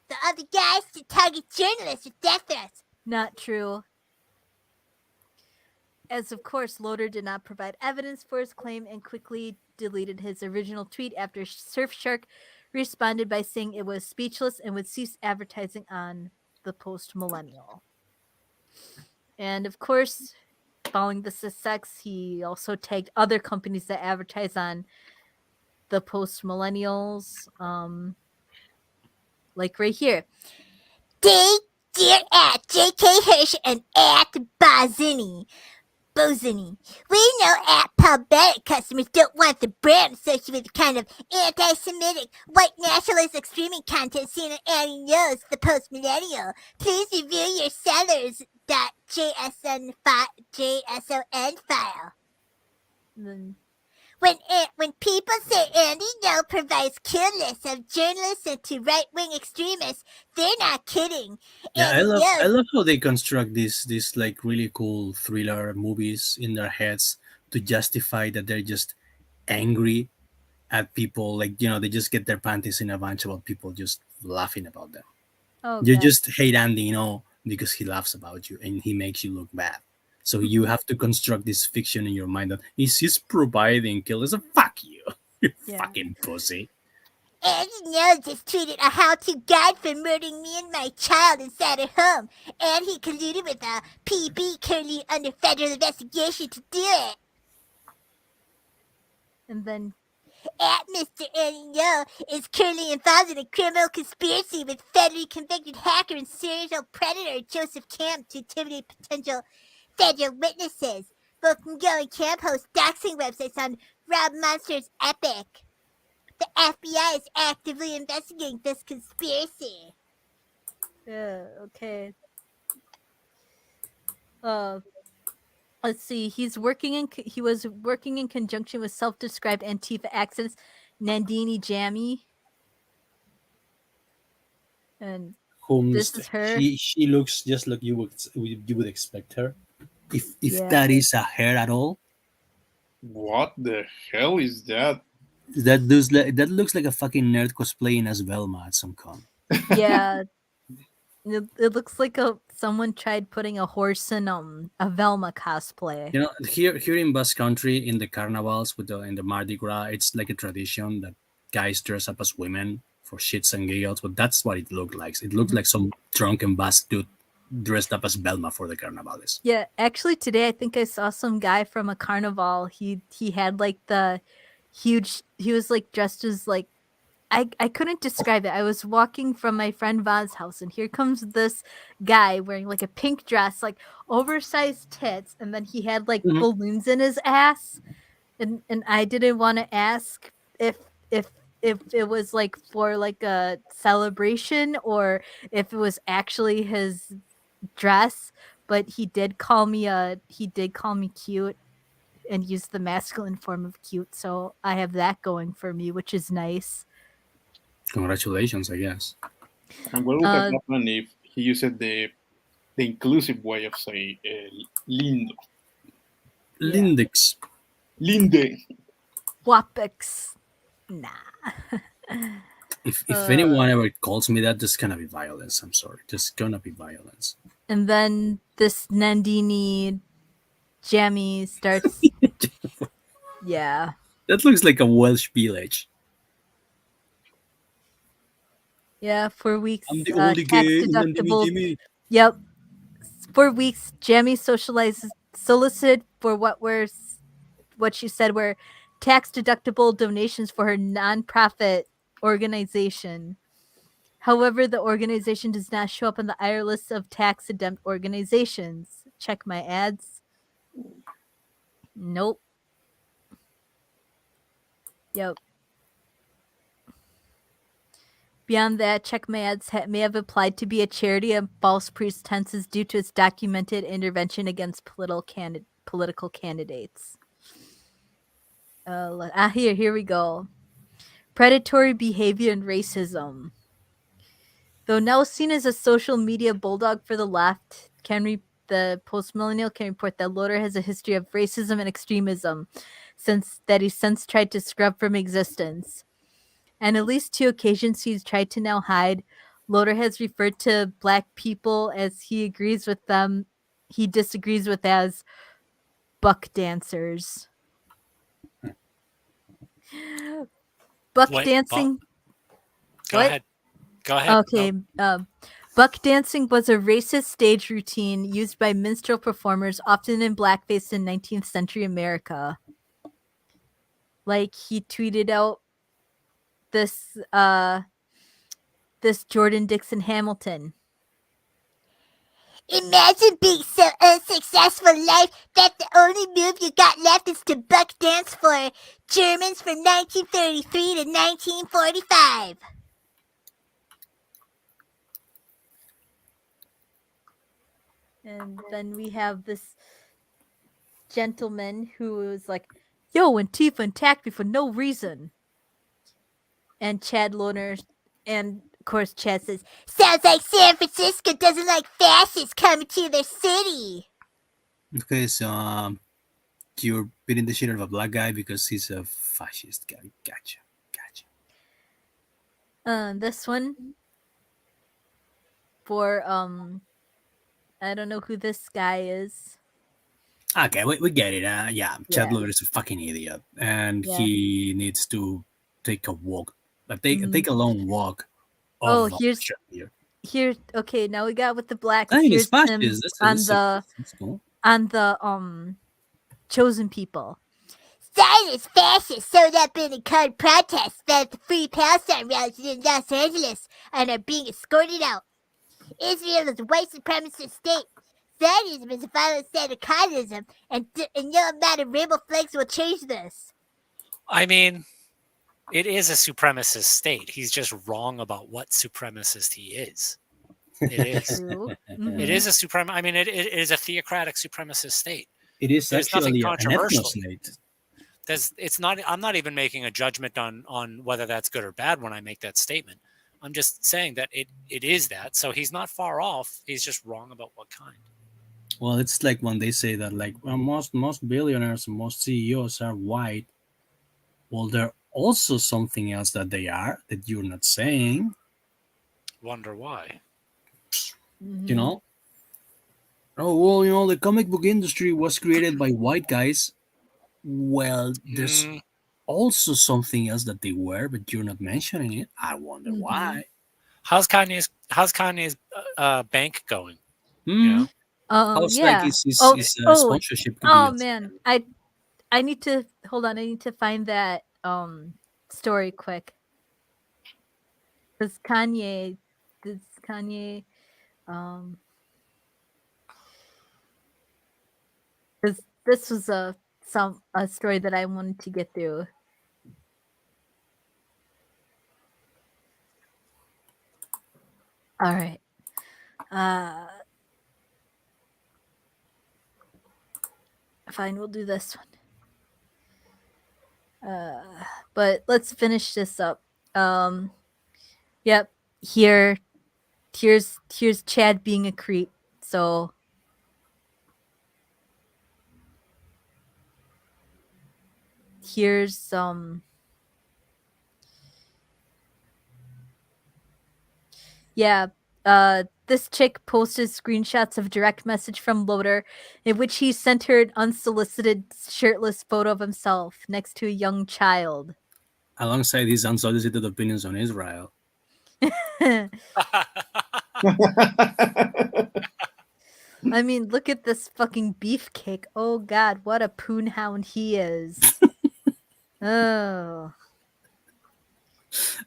the other guys to target journalists with death threats. Not true. As of course, Loader did not provide evidence for his claim and quickly deleted his original tweet after Surfshark responded by saying it was speechless and would cease advertising on the Post Millennial. And of course, following the success, he also tagged other companies that advertise on the Post Millennials, like right here. Dear at J.K. Hirsch and at Bozini. We know at Palbetic customers don't want the brand associated with the kind of anti-Semitic, white nationalist streaming content seen on Annie Knows, the Post-Millennial. Please review your sellers.jsn file. Then When people say Andy No provides kill lists of journalists and to right-wing extremists, they're not kidding. Yeah, Andy I knows love how they construct these like really cool thriller movies in their heads to justify that they're just angry at people. Like, they just get their panties in a bunch about people just laughing about them. oh You god, just hate Andy, because he laughs about you and he makes you look bad. So you have to construct this fiction in your mind that he's providing killers. Fuck you, you yeah. fucking pussy. Andy No just tweeted a how-to guide for murdering me and my child inside her home, and he colluded with a PB currently under federal investigation to do it. And then At Mr. Andy No is currently involved in a criminal conspiracy with federally convicted hacker and serial predator Joseph Camp to intimidate potential federal witnesses. Both can go and Camp host doxing websites on Rob Monster's Epic. The FBI is actively investigating this conspiracy. okay. Let's see. He was working in conjunction with self-described Antifa activist Nandini Jammy. And Whom this is her. she looks just like you would expect her. If Yeah. that is a hair at all, What the hell is that? that looks like a fucking nerd cosplaying as Velma at some con. Yeah. It looks like someone tried putting a horse in a Velma cosplay. Here in Basque Country, in the carnivals in the Mardi Gras, it's like a tradition that guys dress up as women for shits and giggles. But that's what it looked like. It looked like some drunken Basque dude dressed up as Velma for the carnivals. Yeah, actually today I think I saw some guy from a carnival. He had like the huge. He was like dressed as like. I couldn't describe it. I was walking from my friend Va's house, and here comes this guy wearing like a pink dress, like oversized tits, and then he had like Mhm. balloons in his ass, and I didn't want to ask if if it was like for like a celebration or if it was actually his dress, but he did call me cute and used the masculine form of cute, so I have that going for me, which is nice. Congratulations, I guess. And what would have Uh, happened if he used the inclusive way of saying lindo? Yeah. Lindex. Linde. Wapix. Nah. If Uh, anyone ever calls me that, there's gonna be violence. I'm sorry. There's gonna be violence. And then this Nandini Jammy starts. Yeah. That looks like a Welsh village. Yeah, 4 weeks. I'm the Tax only gay in deductible. Jimmy. Yep. 4 weeks. Jammy solicited for what she said were tax deductible donations for her nonprofit organization. However, the organization does not show up on the IR list of tax exempt organizations. Check my ads. Nope. Yep. Beyond that, Check My Ads may have applied to be a charity of false pretenses due to its documented intervention against political candidates. Here we go. Predatory behavior and racism. Though now seen as a social media bulldog for the left, the post-millennial can report that Loader has a history of racism and extremism he's since tried to scrub from existence. And at least 2 occasions he's tried to now hide. Loader has referred to black people as he disagrees with as buck dancers. Buck Wait, dancing. Go What? ahead. Go ahead. Okay. Buck dancing was a racist stage routine used by minstrel performers, often in blackface in 19th century America. Like he tweeted out this Jordan Dixon Hamilton. Imagine being so unsuccessful in life that the only move you got left is to buck dance for Germans from 1933 to 1945. And then we have this gentleman who was like, yo, Antifa attacked me for no reason. And Chad Loner, and of course Chad says, sounds like San Francisco doesn't like fascists coming to their city. Okay, so you're beating the shit out of a black guy because he's a fascist guy. Gotcha. This one for I don't know who this guy is. Okay, we get it. Yeah, Chad Yeah. Loder is a fucking idiot, and Yeah. he needs to take a walk. Like Mhm. take a long walk. Oh, of here's- Chad here. Here, okay, now we got with the blacks. I think it's Here's him fascist. That's cool. on the chosen people. Zionists fascists showed up in a card protest at the Free Palestine rallies in Los Angeles and are being escorted out. Israel is a white supremacist state. Zionism is a violent state of communism, and no amount of rainbow flags will change this. I mean, it is a supremacist state. He's just wrong about what supremacist he is. It is. True. It is a I mean, it is a theocratic supremacist state. It is There's nothing actually an controversial. ethnostate. It's not. I'm not even making a judgment on whether that's good or bad when I make that statement. I'm just saying that it is that. So he's not far off. He's just wrong about what kind. Well, it's like when they say that like most billionaires and most CEOs are white. Well, they're also something else that they are that you're not saying. Wonder why? You know? Oh well, the comic book industry was created by white guys. Well, there's also something else that they were, but you're not mentioning it. I wonder why. How's Kanye's bank going? Hmm. How's like his sponsorship? Could Oh be man, I need to hold on. I need to find that story quick. Because Kanye because this was a story that I wanted to get through. All right. Fine, we'll do this one. But let's finish this up. Yep. Here's Chad being a creep. So here's this chick posted screenshots of direct message from Loader in which he sent her an unsolicited shirtless photo of himself next to a young child. alongside his unsolicited opinions on Israel. I mean, look at this fucking beefcake. Oh god, what a poonhound he is. Oh.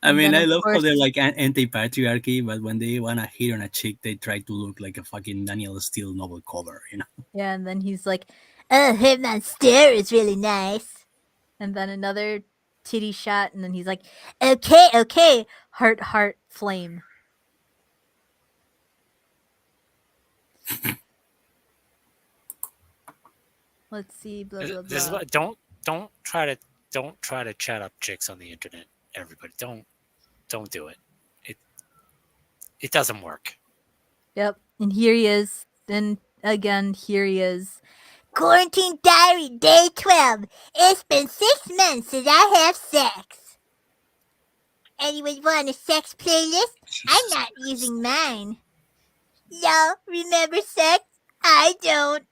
I mean, I love how they're like anti-patriarchy, but when they want to hit on a chick, they try to look like a fucking Daniel Steele novel cover, Yeah, and then he's like, oh, her monster is really nice. And then another titty shot, and then he's like, okay, heart, flame. Let's see, blah blah blah. This is what, don't try to chat up chicks on the internet. Everybody, don't do it. It doesn't work. Yep. And here he is. Then again, here he is. Quarantine Diary, Day 12. It's been 6 months since I have sex. Anyone want a sex playlist? I'm not using mine. Y'all remember sex? I don't.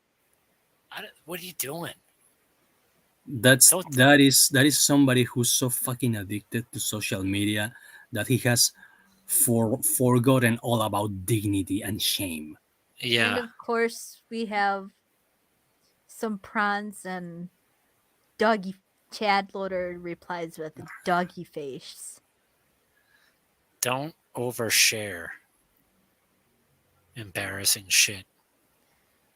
What are you doing? That is somebody who's so fucking addicted to social media that he has forgotten all about dignity and shame. And Yeah. of course, we have some prawns and doggy. Chad Loader replies with a doggy face. Don't overshare embarrassing shit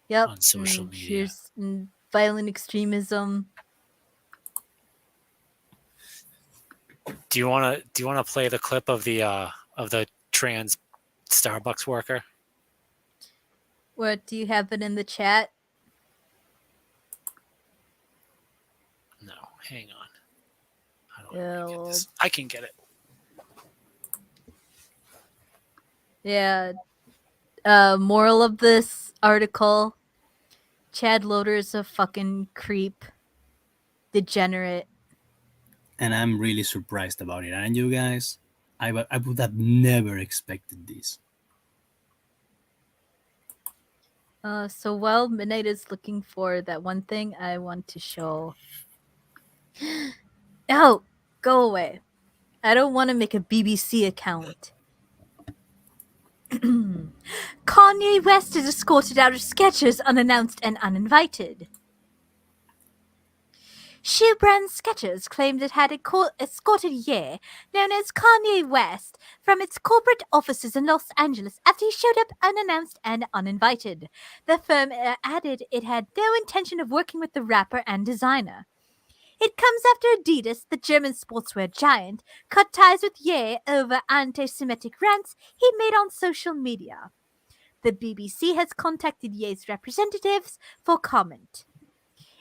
Yep. on social media. Here's violent extremism. Do you want to play the clip of the trans Starbucks worker? What do you have it in the chat? No, hang on. I don't know how to get this. I can get it. Yeah. Moral of this article: Chad Loader is a fucking creep, degenerate. And I'm really surprised about it. And you guys, I would have never expected this. So while Midnight is looking for that one thing I want to show. Oh, go away. I don't want to make a BBC account. Kanye West is escorted out of Skechers unannounced and uninvited. Shoe brand Skechers claimed it had escorted Ye, known as Kanye West, from its corporate offices in Los Angeles after he showed up unannounced and uninvited. The firm added it had no intention of working with the rapper and designer. It comes after Adidas, the German sportswear giant, cut ties with Ye over anti-Semitic rants he made on social media. The BBC has contacted Ye's representatives for comment.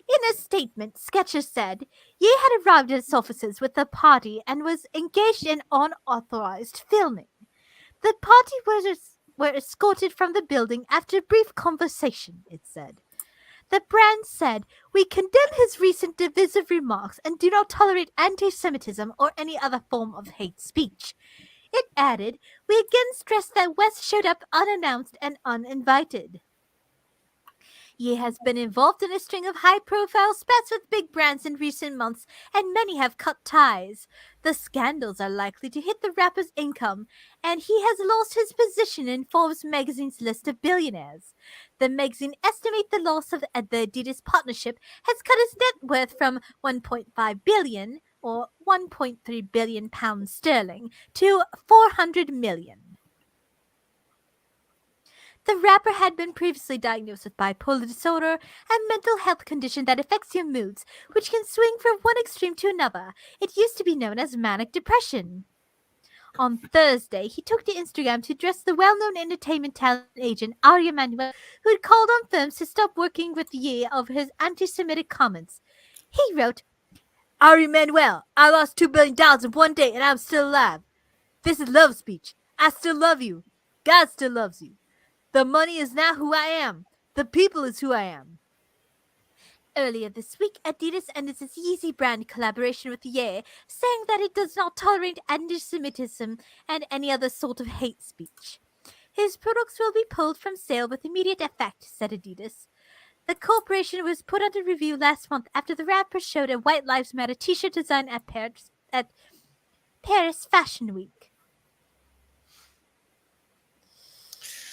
In a statement, Skechers said Ye had arrived at its offices with a party and was engaged in unauthorized filming. The party were escorted from the building after a brief conversation, it said. The brand said, "We condemn his recent divisive remarks and do not tolerate anti-Semitism or any other form of hate speech." It added, "We again stress that West showed up unannounced and uninvited." Ye has been involved in a string of high-profile spats with big brands in recent months, and many have cut ties. The scandals are likely to hit the rapper's income, and he has lost his position in Forbes magazine's list of billionaires. The magazine estimates the loss of the Adidas partnership has cut his net worth from 1.5 billion, or 1.3 billion pounds sterling, to 400 million. The rapper had been previously diagnosed with bipolar disorder, a mental health condition that affects your moods, which can swing from one extreme to another. It used to be known as manic depression. On Thursday, he took to Instagram to address the well-known entertainment talent agent Ari Manuel, who had called on firms to stop working with Ye over his anti-Semitic comments. He wrote, "Ari Manuel, I lost $2 billion in one day and I'm still alive. This is love speech. I still love you. God still loves you. The money is not who I am. The people is who I am." Earlier this week, Adidas ended its Yeezy brand collaboration with Ye, saying that it does not tolerate anti-Semitism and any other sort of hate speech. His products will be pulled from sale with immediate effect, said Adidas. The corporation was put under review last month after the rapper showed a White Lives Matter t-shirt design at Paris Fashion Week.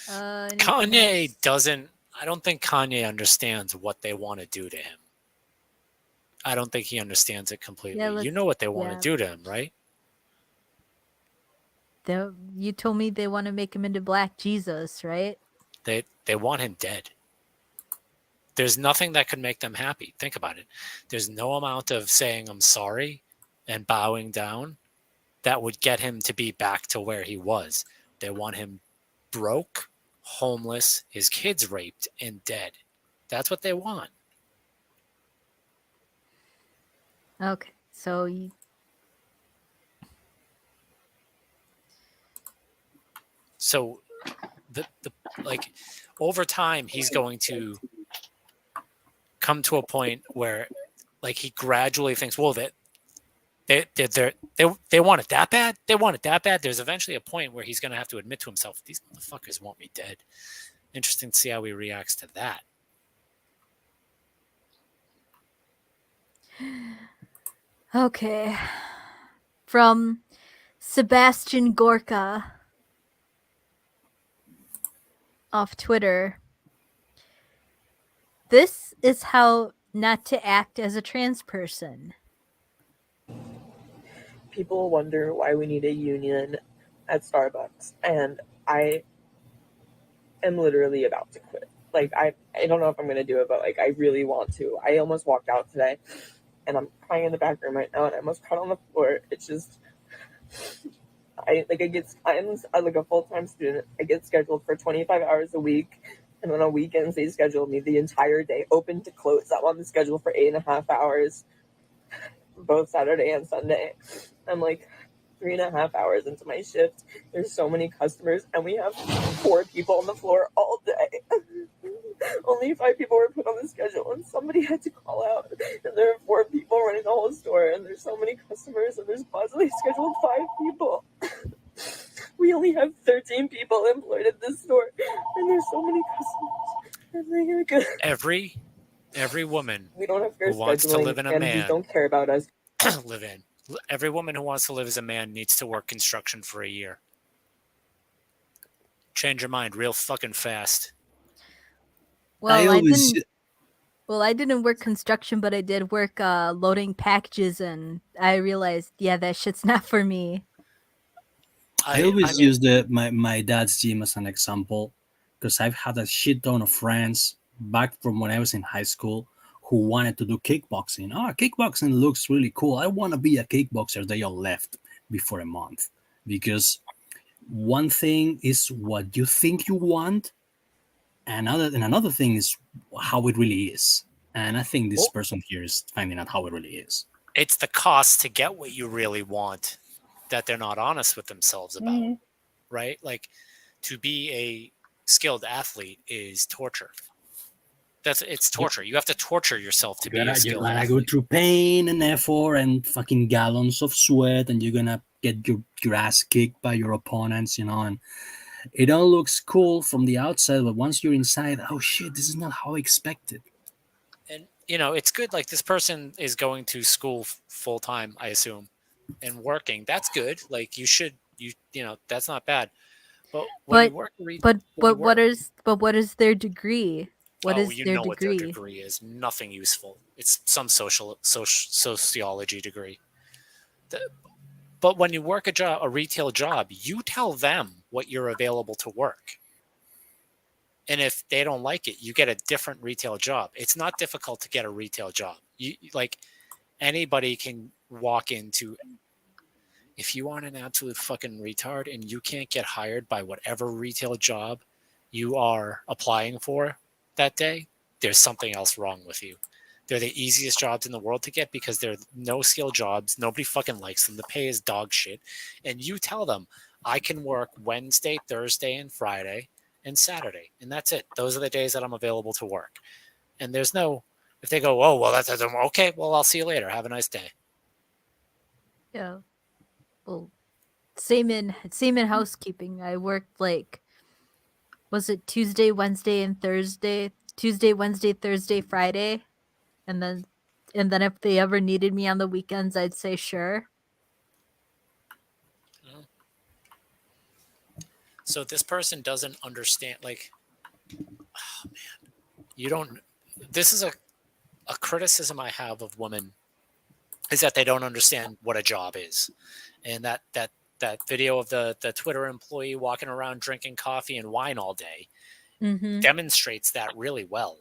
Kanye doesn't. I don't think Kanye understands what they want to do to him. I don't think he understands it completely. Yeah, you know what they want to do to him, right? You told me they want to make him into Black Jesus, right? They want him dead. There's nothing that could make them happy. Think about it. There's no amount of saying I'm sorry and bowing down that would get him to be back to where he was. They want him broke, homeless, his kids raped, and dead. That's what they want. Okay, so So the like over time he's going to come to a point where like he gradually thinks, well, they want it that bad. They want it that bad. There's eventually a point where he's going to have to admit to himself, these motherfuckers want me dead. Interesting to see how he reacts to that. Okay. From Sebastian Gorka off Twitter. This is how not to act as a trans person. People wonder why we need a union at Starbucks, and I am literally about to quit. Like, I don't know if I'm going to do it, but, like, I really want to. I almost walked out today, and I'm crying in the back room right now, and I almost cried on the floor. It's just, I'm like a full-time student. I get scheduled for 25 hours a week, and then on weekends, they schedule me the entire day, open to close. I'm on the schedule for 8.5 hours, both Saturday and Sunday. I'm like 3.5 hours into my shift. There's so many customers, and we have 4 people on the floor all day. Only 5 people were put on the schedule, and somebody had to call out. And there are 4 people running the whole store, and there's so many customers, and there's possibly scheduled 5 people. We only have 13 people employed at this store, and there's so many customers. Every woman we don't have fair who wants to live in a and man we don't care about us. live in. Every woman who wants to live as a man needs to work construction for a year. Change your mind real fucking fast. Well, I didn't work construction, but I did work loading packages, and I realized, yeah, that shit's not for me. I always use my dad's gym as an example because I've had a shit ton of friends back from when I was in high school who wanted to do kickboxing. Oh, kickboxing looks really cool. I want to be a kickboxer. They all left before a month because one thing is what you think you want, and another thing is how it really is. And I think this person here is finding out how it really is. It's the cost to get what you really want that they're not honest with themselves about, right? Like, to be a skilled athlete is torture. It's torture. You have to torture yourself to be a skilled athlete. You gotta go through pain and effort and fucking gallons of sweat, and you're gonna get your ass kicked by your opponents, and it all looks cool from the outside, but once you're inside, oh shit, this is not how I expected. And it's good. Like, this person is going to school full time, I assume, and working. That's good. Like, that's not bad. But when you work, what is their degree? What is their degree? What their degree is. Nothing useful. It's some sociology degree. But when you work a retail job, you tell them what you're available to work. And if they don't like it, you get a different retail job. It's not difficult to get a retail job. Like, anybody can walk into. If you aren't an absolute fucking retard and you can't get hired by whatever retail job you are applying for that day, there's something else wrong with you. They're the easiest jobs in the world to get because they're no skill jobs. Nobody fucking likes them. The pay is dog shit. And you tell them, I can work Wednesday, Thursday, and Friday, and Saturday. And that's it. Those are the days that I'm available to work. And there's no, if they go, oh, well, that's okay, well, I'll see you later. Have a nice day. Yeah. Well, same in housekeeping. I worked was it Tuesday, Wednesday, and Thursday? Tuesday, Wednesday, Thursday, Friday, and then if they ever needed me on the weekends, I'd say sure. So this person doesn't understand. Like, oh man, you don't. This is a criticism I have of women is that they don't understand what a job is, and that video of the Twitter employee walking around drinking coffee and wine all day demonstrates that really well.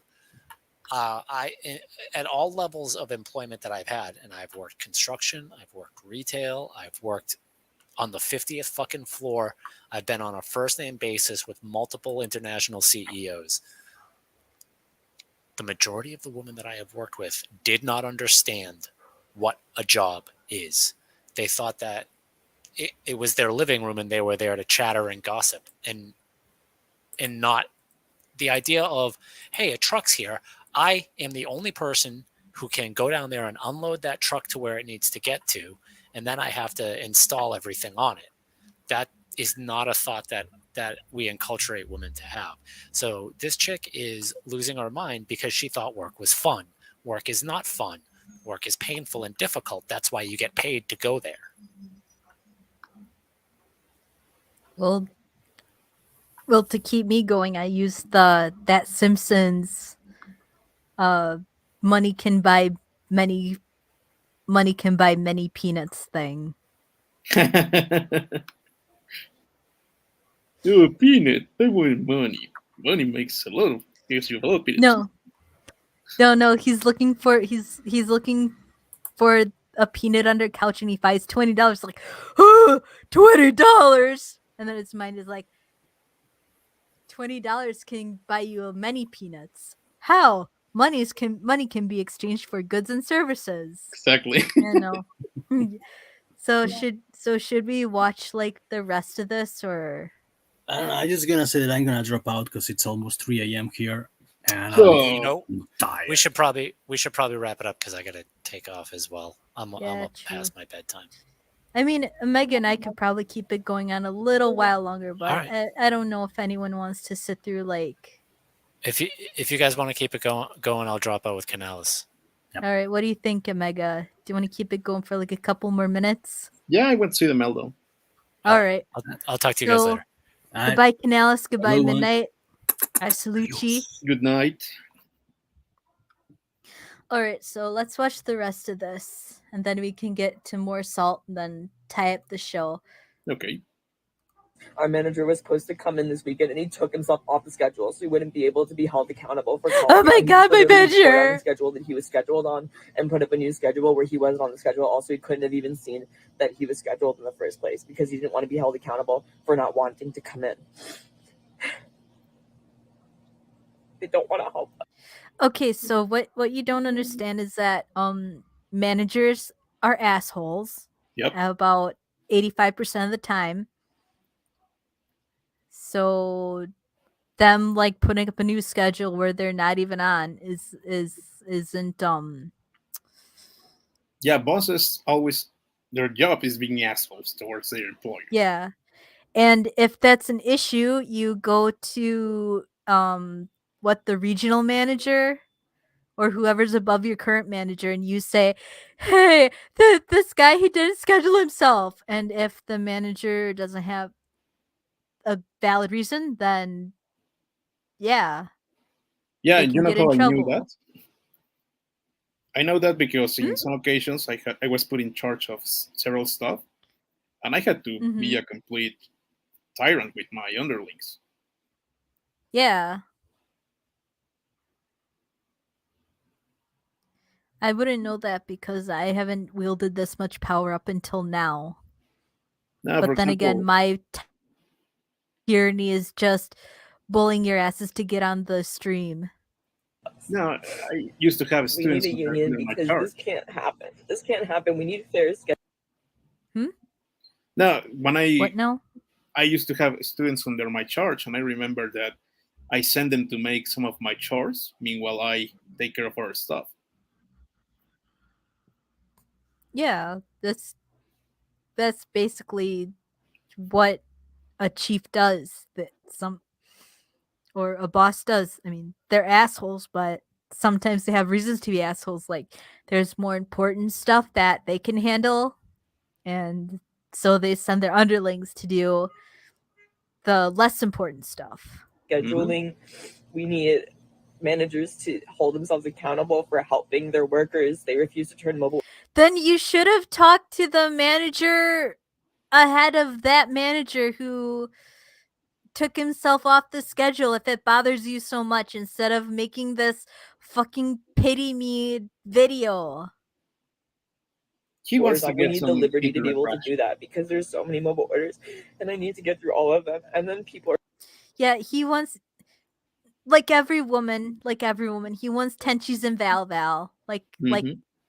At all levels of employment that I've had, and I've worked construction, I've worked retail, I've worked on the 50th fucking floor, I've been on a first name basis with multiple international CEOs. The majority of the women that I have worked with did not understand what a job is. They thought that it was their living room and they were there to chatter and gossip and not the idea of, hey, a truck's here. I am the only person who can go down there and unload that truck to where it needs to get to, and then I have to install everything on it. That is not a thought that we enculturate women to have. So this chick is losing her mind because she thought work was fun. Work is not fun. Work is painful and difficult. That's why you get paid to go there. Well, to keep me going, I used that Simpsons money can buy many peanuts thing. Oh, peanut. I want money. Money makes a lot of peanuts. No. He's looking for a peanut under a couch, and he finds $20. Like, $20, and then his mind is like, $20 can buy you many peanuts. How? Money can be exchanged for goods and services. Exactly. You know. So should we watch like the rest of this, or? I don't know. I'm just gonna say that I'm gonna drop out because it's almost 3 a.m. here, and You know, I'm tired. we should probably wrap it up because I gotta take off as well. I'm up true. past my bedtime. I mean, Megan and I could probably keep it going on a little while longer, but Alright. I don't know if anyone wants to sit through like. If you guys want to keep it going, I'll drop out with Canales. Yep. All right, what do you think, Omega? Do you want to keep it going for like a couple more minutes? Yeah, I went to see the Meltdown. All right. I'll talk to you guys later. Goodbye, Canales. Goodbye, Good one. Midnight. A-Saltin. Good night. All right, so let's watch the rest of this, and then we can get to more salt and then tie up the show. Okay. Our manager was supposed to come in this weekend, and he took himself off the schedule, so he wouldn't be able to be held accountable for calling. Oh my God, my literally put on manager! the schedule that he was scheduled on, and put up a new schedule where he wasn't on the schedule. Also, he couldn't have even seen that he was scheduled in the first place because he didn't want to be held accountable for not wanting to come in. They don't want to help us. Okay, so what you don't understand is that managers are assholes. Yep. About 85% of the time. So them like putting up a new schedule where they're not even on isn't Yeah, bosses always, their job is being assholes towards their employees. Yeah. And if that's an issue, you go to the regional manager or whoever's above your current manager, and you say, hey, this guy, he didn't schedule himself. And if the manager doesn't have a valid reason, then yeah. Yeah, they you can know get in how I knew trouble. that? I know that because in some occasions I was put in charge of several stuff, and I had to be a complete tyrant with my underlings. Yeah. I wouldn't know that because I haven't wielded this much power up until now. Now, But then again, my tyranny is just bullying your asses to get on the stream. No, I used to have We students need a under union my because charge. this can't happen. This can't happen. We need fair schedule. No, when What now? I used to have students under my charge, and I remember that I send them to make some of my chores. Meanwhile, I take care of our stuff. Yeah, that's basically what a chief does. That or a boss does. I mean, they're assholes, but sometimes they have reasons to be assholes. Like there's more important stuff that they can handle, and so they send their underlings to do the less important stuff. Scheduling. We need managers to hold themselves accountable for helping their workers. They refuse to turn mobile. Then you should have talked to the manager ahead of that manager who took himself off the schedule if it bothers you so much, instead of making this fucking pity me video. He wants to We get need the some liberty to be able to interaction. do that because there's so many mobile orders and I need to get through all of them. And then people are Yeah, he wants, like every woman, he wants Tenchis and Val. Like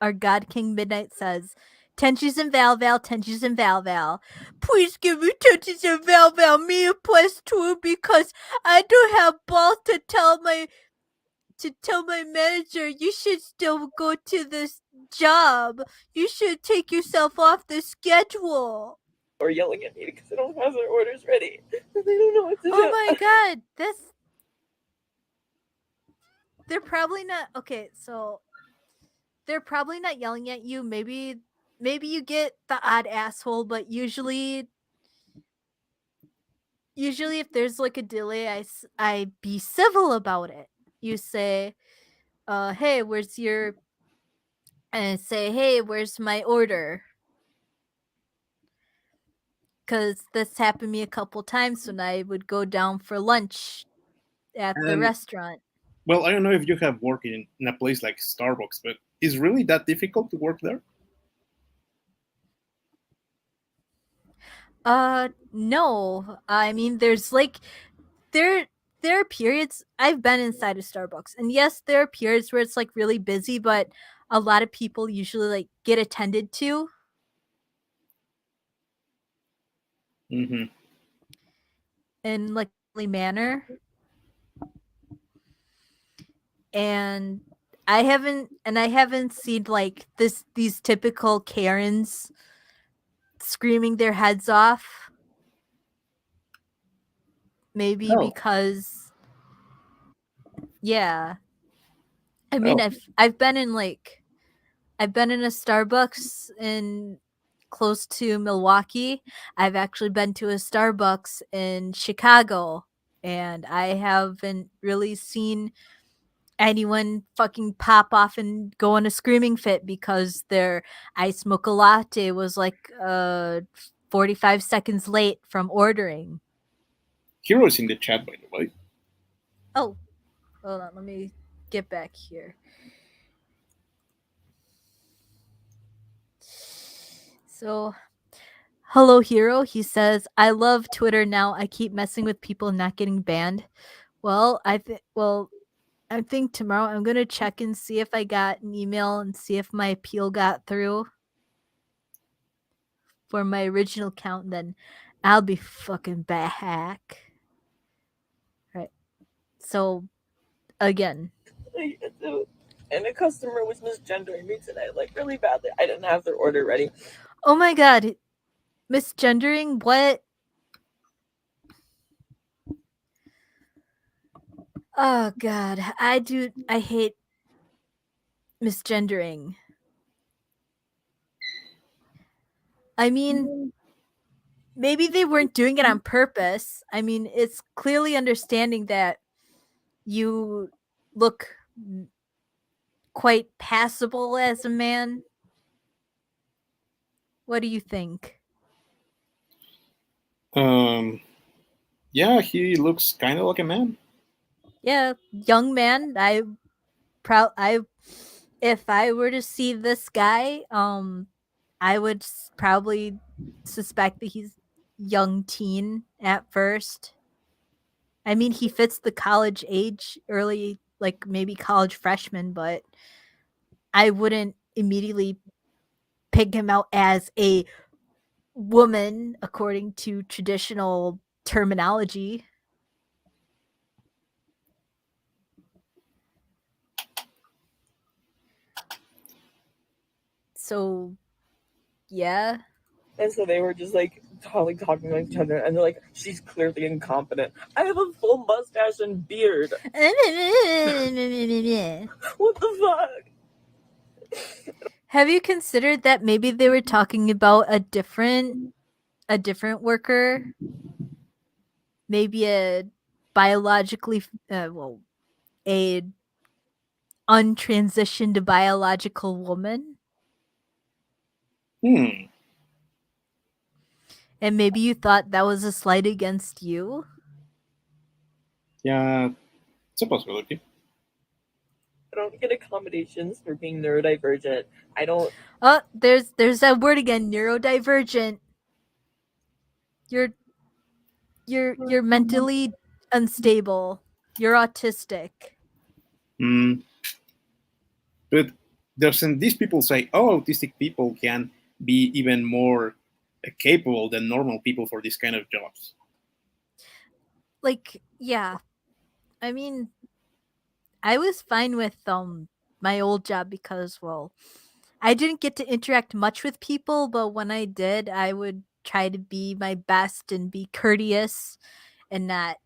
our God King Midnight says, Tenches and Val, Tenches and Val. Please give me Tenches and Val, me a +2 because I don't have balls to tell my manager you should still go to this job. You should take yourself off the schedule. Or yelling at me because they don't have their orders ready. They don't know what to do. Oh my god, they're probably not okay, so they're probably not yelling at you. Maybe you get the odd asshole, but usually if there's like a delay, I be civil about it. You say, hey, where's your and say, hey, where's my order? Because this happened to me a couple times when I would go down for lunch at the And restaurant. well, I don't know if you have worked in a place like Starbucks, but is really that difficult to work there? No. I mean, there's like there are periods I've been inside of Starbucks, and yes, there are periods where it's like really busy, but a lot of people usually like get attended to Mm-hmm. in like a manner. And I haven't seen like these typical Karens screaming their heads off. Maybe Oh. because yeah. I mean, Oh. I've been in a Starbucks in close to Milwaukee. I've actually been to a Starbucks in Chicago, and I haven't really seen anyone fucking pop off and go in a screaming fit because their iced mocha latte was like 45 seconds late from ordering. Heroes in the chat, by the way. Oh, hold on, let me get back here. So, hello, Hero. He says, I love Twitter now. I keep messing with people not getting banned. Well, I think tomorrow I'm going to check and see if I got an email and see if my appeal got through for my original account. And then I'll be fucking back. Right. So, again. And a customer was misgendering me today, like really badly. I didn't have their order ready. Oh my god. Misgendering? What? Oh god. I hate misgendering. I mean, maybe they weren't doing it on purpose. I mean, it's clearly understanding that you look quite passable as a man. What do you think? Yeah, he looks kind of like a man. Yeah, young man. If I were to see this guy, I would probably suspect that he's young teen at first. I mean, he fits the college age, early, like maybe college freshman, but I wouldn't immediately pick him out as a woman according to traditional terminology. So, yeah. And so they were just like talking to each other, and they're like, "She's clearly incompetent. I have a full mustache and beard. What the fuck?" Have you considered that maybe they were talking about a different worker? Maybe a biologically a untransitioned biological woman? And maybe you thought that was a slight against you? Yeah, it's a possibility. I don't get accommodations for being neurodivergent. I don't. Oh, there's that word again, neurodivergent. You're mentally unstable. You're autistic. But these people say, oh, autistic people can be even more capable than normal people for this kind of jobs. Like, yeah. I mean, I was fine with my old job because, well, I didn't get to interact much with people, but when I did, I would try to be my best and be courteous and not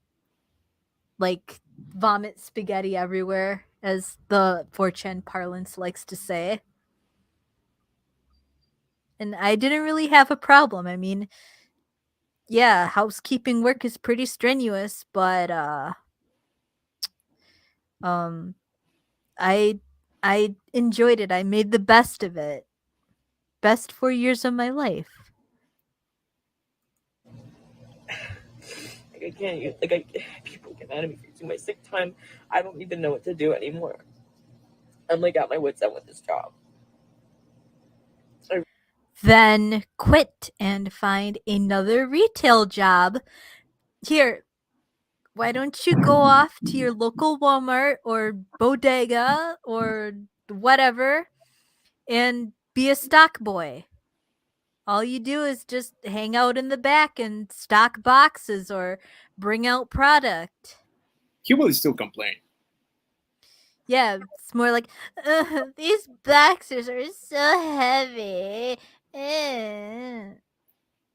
like vomit spaghetti everywhere, as the 4chan parlance likes to say. And I didn't really have a problem. I mean, yeah, housekeeping work is pretty strenuous, but um I I enjoyed it. I made the best of it. Best 4 years of my life. Like I can't use like I people get mad at me for using my sick time. I don't even know what to do anymore. I'm like at my wits end with this job. Then quit and find another retail job. Here, why don't you go off to your local Walmart or bodega or whatever and be a stock boy? All you do is just hang out in the back and stock boxes or bring out product. He will still complain. Yeah, it's more like, these boxes are so heavy. Eh."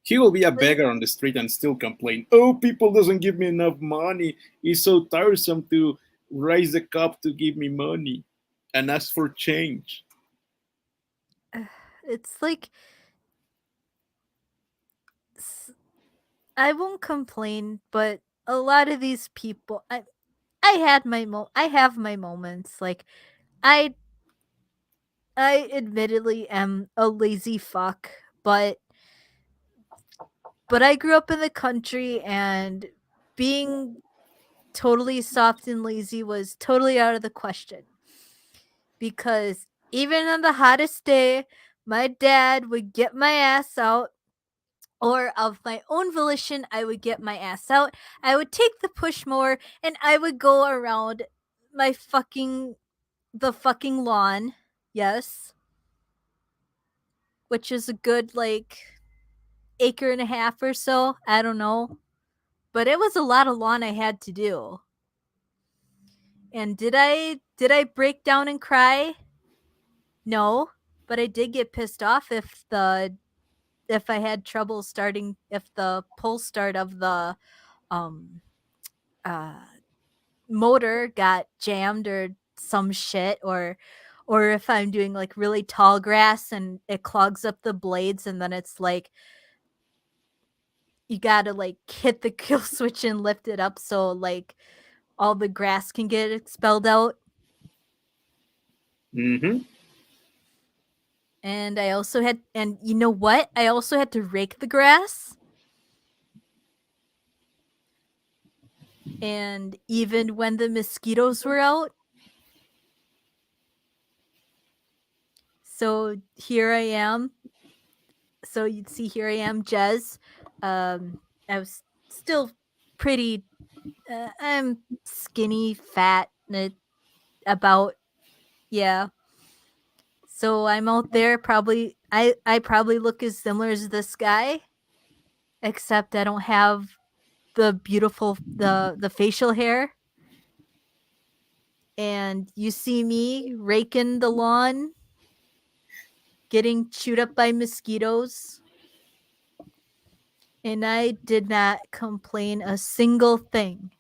He will be a Like, beggar on the street and still complain. Oh, people doesn't give me enough money. It's so tiresome to raise the cup to give me money and ask for change. it's like, I won't complain, but a lot of these people, I have my moments. Like, I I admittedly am a lazy fuck, but I grew up in the country, and being totally soft and lazy was totally out of the question. Because even on the hottest day, my dad would get my ass out, or of my own volition, I would get my ass out. I would take the push mower and I would go around my the fucking lawn. Yes. Which is a good like acre and a half or so. I don't know. But it was a lot of lawn I had to do. And did I break down and cry? No, but I did get pissed off if I had trouble starting, if the pull start of the um uh motor got jammed or some shit, or if I'm doing like really tall grass and it clogs up the blades, and then it's like you got to like hit the kill switch and lift it up so like all the grass can get expelled out. Hmm. And I also had, and you know what? I also had to rake the grass. And even when the mosquitoes were out. So here I am. So you'd see here I am, Jez. I was still pretty, I'm skinny, fat, about, yeah. So I'm out there probably, I probably look as similar as this guy, except I don't have the beautiful, the facial hair. And you see me raking the lawn, getting chewed up by mosquitoes. And I did not complain a single thing.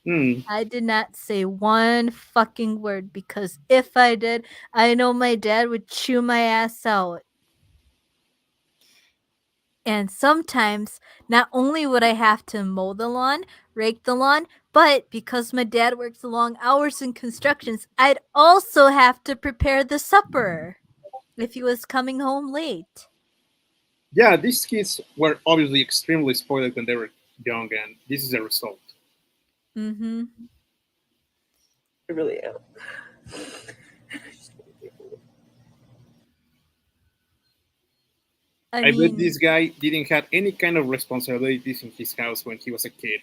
Hmm. I did not say one fucking word, because if I did, I know my dad would chew my ass out. And sometimes, not only would I have to mow the lawn, rake the lawn, but because my dad works long hours in constructions, I'd also have to prepare the supper if he was coming home late. Yeah, these kids were obviously extremely spoiled when they were young, and this is the result. Mm-hmm. I really am. I I bet mean, this guy didn't have any kind of responsibilities in his house when he was a kid.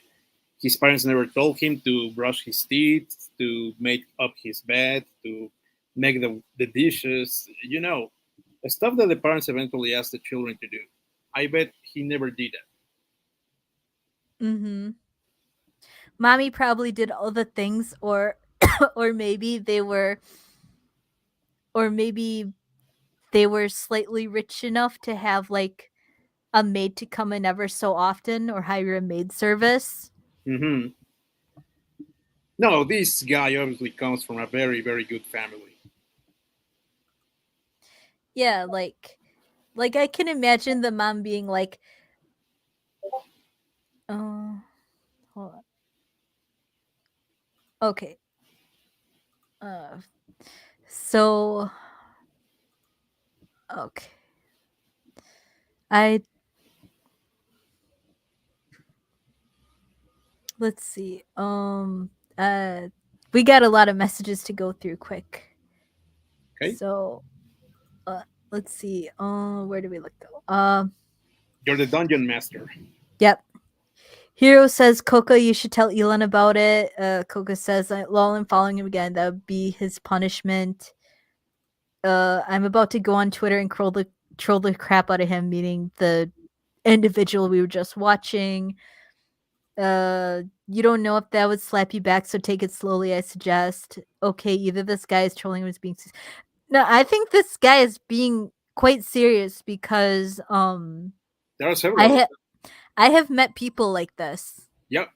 His parents never told him to brush his teeth, to make up his bed, to make the dishes. You know, Stuff that the parents eventually asked the children to do. I bet he never did that. Mm-hmm. Mommy probably did all the things, or or maybe they were, or maybe they were slightly rich enough to have like a maid to come in ever so often or hire a maid service. Hmm. No, this guy obviously comes from a very, very good family. Yeah, like I can imagine the mom being like, oh, hold on. Okay. Uh, so okay. I let's see. We got a lot of messages to go through quick. Okay, So, let's see. Where do we look though? you're the dungeon master. Yep. Hero says, Coca, you should tell Elon about it. Coca says, lol, I'm following him again. That would be his punishment. I'm about to go on Twitter and troll the crap out of him, meaning the individual we were just watching. You don't know if that would slap you back, so take it slowly, I suggest. Okay, either this guy is trolling or is being no, I think this guy is being quite serious because There are I several. have I have met people like this. Yep.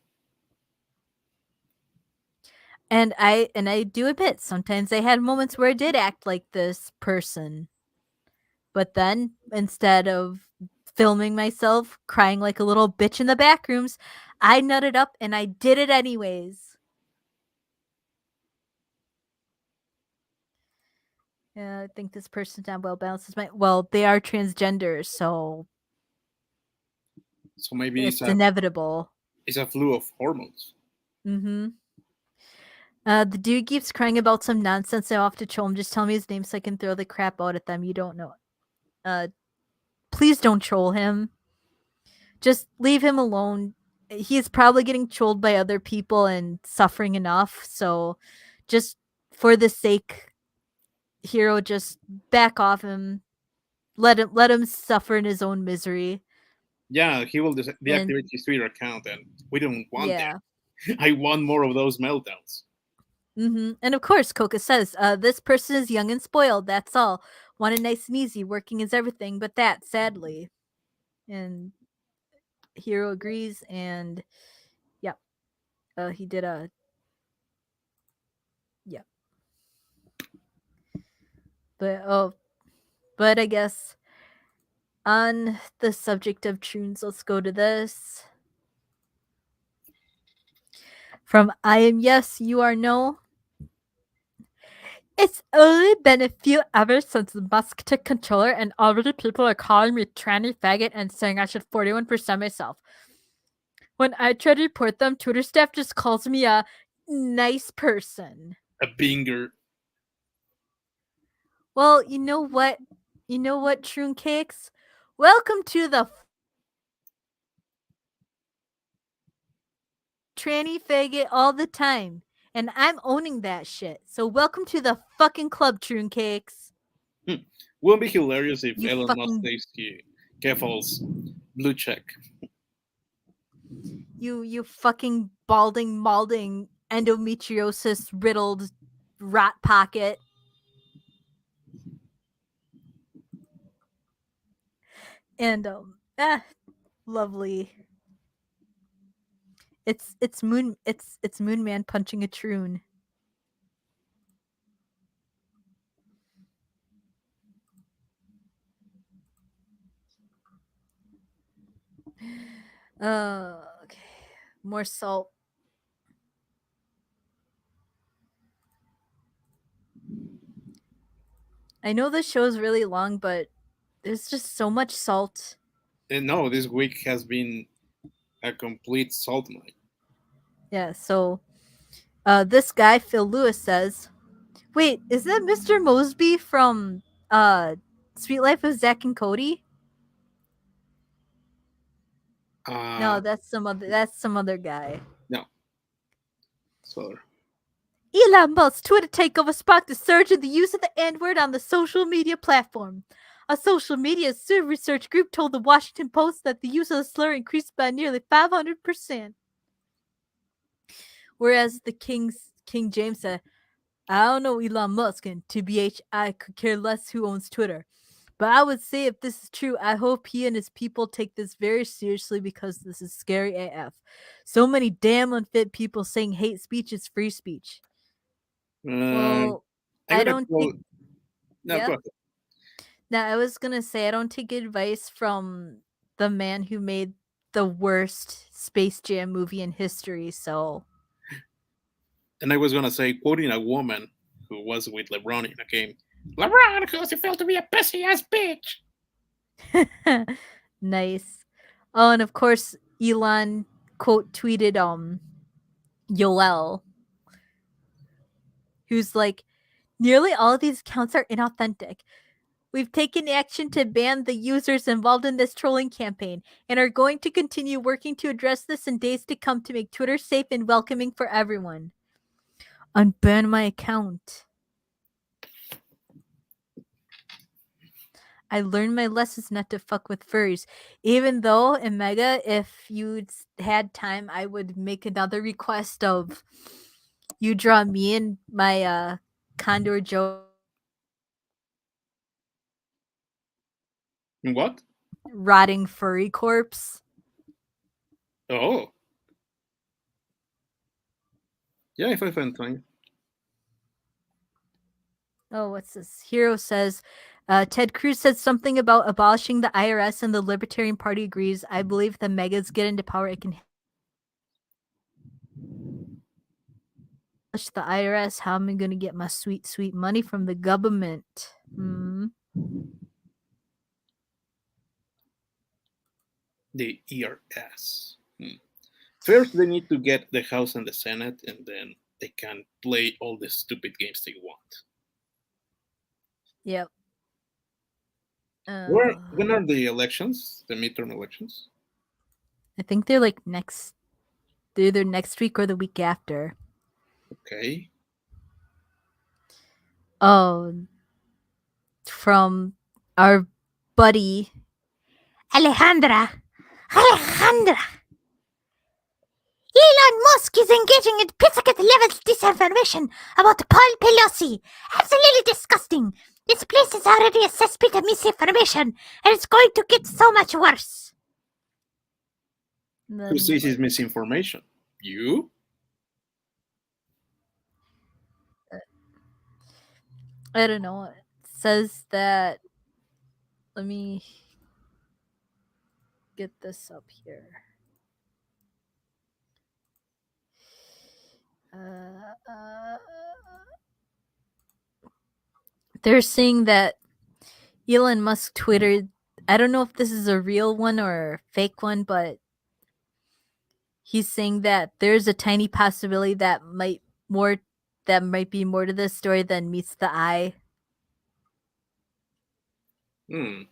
And I do admit sometimes I had moments where I did act like this person. But then instead of filming myself crying like a little bitch in the back rooms, I nutted up and I did it anyways. Yeah, I think this person's not well balanced. Well, they are transgender, so So maybe it's inevitable. it's a flu of hormones. Mm-hmm. The dude keeps crying about some nonsense. I have to troll him. Just tell me his name so I can throw the crap out at them. You don't know. Please don't troll him. Just leave him alone. He's probably getting trolled by other people and suffering enough. So, just for the sake, Hero, just back off him. Let him suffer in his own misery. Yeah, he will And deactivate his Twitter account, and we don't want yeah. that. I want more of those meltdowns. Mm-hmm. And of course, Coca says, this person is young and spoiled. That's all. Wanted nice and easy. Working is everything, but that, sadly. And Hero agrees. And yeah, he did a yeah. But I guess on the subject of troons, let's go to this. From I am yes, you are no. It's only been a few hours since Musk took controller, and already people are calling me tranny faggot and saying I should 41% myself. When I try to report them, Twitter staff just calls me a nice person. A binger. Well, you know what? You know what, Troon Cakes? Welcome to the tranny faggot all the time. And I'm owning that shit. So welcome to the fucking club, Troon Cakes. Wouldn't be hilarious if You Elon Musk fucking takes Kefal's blue check. you fucking balding malding endometriosis riddled rat pocket. And lovely. It's Moon Man punching a troon. Okay. More salt. I know the show's really long, but there's just so much salt. And no, this week has been a complete salt mine. Yeah, so this guy, Phil Lewis, says, wait, is that Mr. Mosby from Sweet Life of Zack and Cody? No, that's some other guy. No. So Elon Musk's Twitter takeover sparked a surge in the use of the N-word on the social media platform. A social media research group told the Washington Post that the use of the slur increased by nearly 500%. Whereas the King James said, I don't know Elon Musk, and TBH, I could care less who owns Twitter. But I would say if this is true, I hope he and his people take this very seriously because this is scary AF. So many damn unfit people saying hate speech is free speech. Well, I'm I gonna don't quote. take. No, go Yep. ahead. Now, I was gonna say I don't take advice from the man who made the worst Space Jam movie in history. So, And I was gonna say, quoting a woman who was with LeBron in a game. LeBron, because you felt to be a pussy ass bitch. nice. Oh, and of course, Elon quote tweeted Yoel, who's like, nearly all of these accounts are inauthentic. We've taken action to ban the users involved in this trolling campaign and are going to continue working to address this in days to come to make Twitter safe and welcoming for everyone. Unban my account. I learned my lessons not to fuck with furries. Even though in Mega, if you had time, I would make another request of you draw me and my Condor Joe What? rotting furry corpse. Oh, yeah, if I find time. Oh, what's this? Hero says, Ted Cruz said something about abolishing the IRS and the Libertarian Party agrees. I believe the megas get into power, it can abolish the IRS. How am I going to get my sweet, sweet money from the government? The ERS. First, they need to get the House and the Senate, and then they can play all the stupid games they want. Yep. When are the elections? The midterm elections? I think they're like they're either next week or the week after. Okay. Oh, from our buddy Alejandra. Elon Musk is engaging in Piscator level disinformation about Paul Pelosi. Absolutely disgusting. This place is already a cesspit of misinformation, and it's going to get so much worse. Who says it's misinformation? You? I don't know. It says that. Let me get this up here. They're saying that Elon Musk tweeted. I don't know if this is a real one or a fake one, but he's saying that there's a tiny possibility that might be more to this story than meets the eye. Well,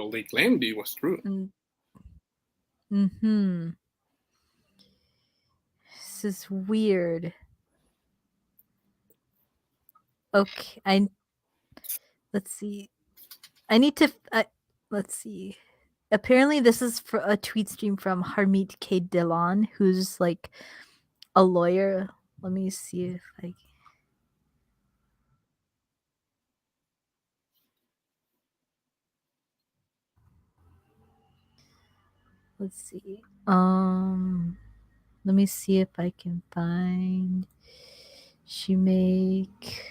they claimed it was true. This is weird. Okay, let's see. I need to. Let's see. Apparently, this is for a tweet stream from Harmeet K. Dillon, who's like a lawyer. Let me see if I. Let's see. Let me see if I can find. She make.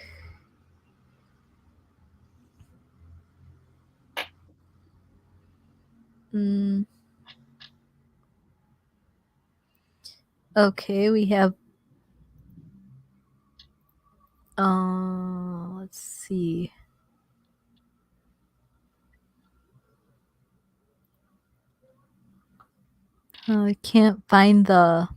Okay, we have. Let's see. I can't find the.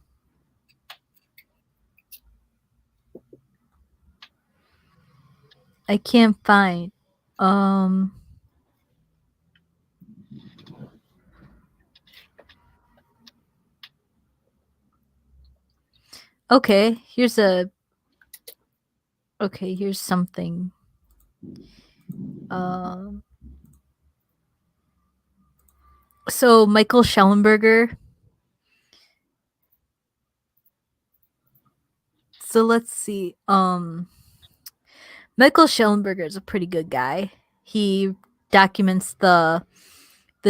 I can't find. Okay, here's something. Um, so Michael Schellenberger. So let's see. Michael Schellenberger is a pretty good guy. He documents the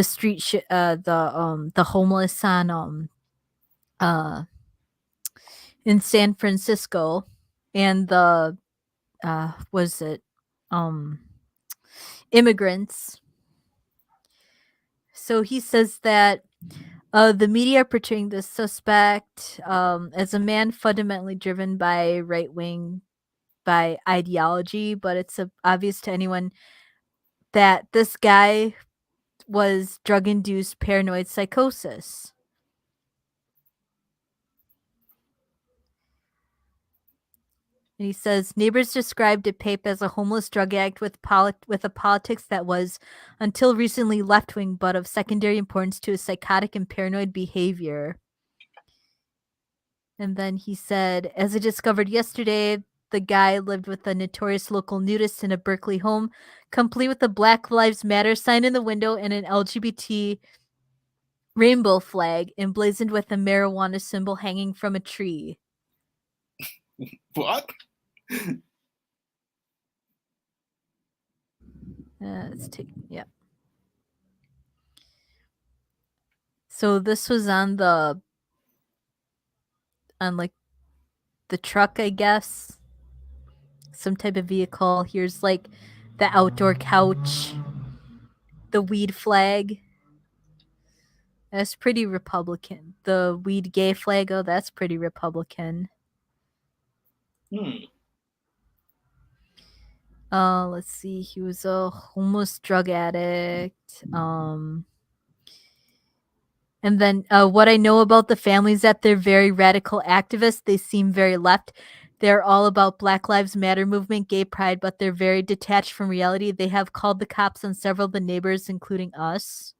street the homeless on uh in San Francisco, and the was it um immigrants. So he says that the media are portraying this suspect as a man fundamentally driven by right wing by ideology, but it's obvious to anyone that this guy was drug induced paranoid psychosis. And he says neighbors described DePape as a homeless drug addict with a politics that was, until recently, left wing, but of secondary importance to his psychotic and paranoid behavior. And then he said, as I discovered yesterday, the guy lived with a notorious local nudist in a Berkeley home, complete with a Black Lives Matter sign in the window and an LGBT rainbow flag emblazoned with a marijuana symbol hanging from a tree. What? Let's take, yeah. So this was on like the truck, I guess. Some type of vehicle. Here's like the outdoor couch, the weed flag. That's pretty Republican. The weed gay flag, oh, that's pretty Republican. Let's see. He was a homeless drug addict. And then what I know about the family is that they're very radical activists. They seem very left. They're all about Black Lives Matter movement, gay pride, but they're very detached from reality. They have called the cops on several of the neighbors, including us.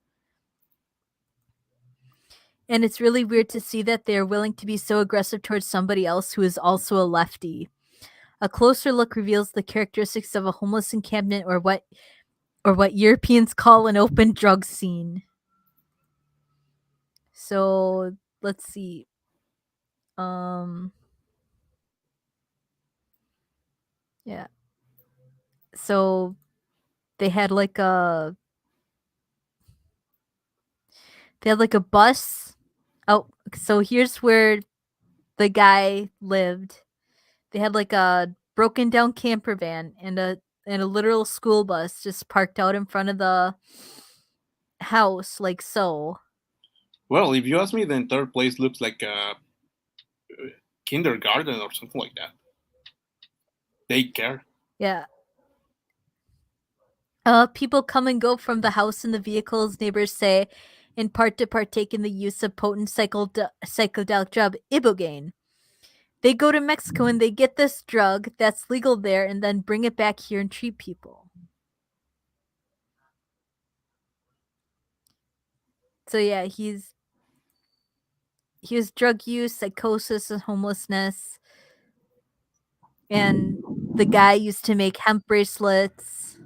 And it's really weird to see that they're willing to be so aggressive towards somebody else who is also a lefty. A closer look reveals the characteristics of a homeless encampment, or what Europeans call an open drug scene. So let's see. Yeah. So they had like a bus. Oh, so here's where the guy lived. They had like a broken down camper van and a literal school bus just parked out in front of the house, like so. Well, if you ask me, the entire place looks like a kindergarten or something like that. Daycare. Yeah. People come and go from the house and the vehicles, neighbors say, in part to partake in the use of potent psychedelic drug, ibogaine. They go to Mexico and they get this drug that's legal there and then bring it back here and treat people. So yeah, he was drug use, psychosis, and homelessness. And the guy used to make hemp bracelets.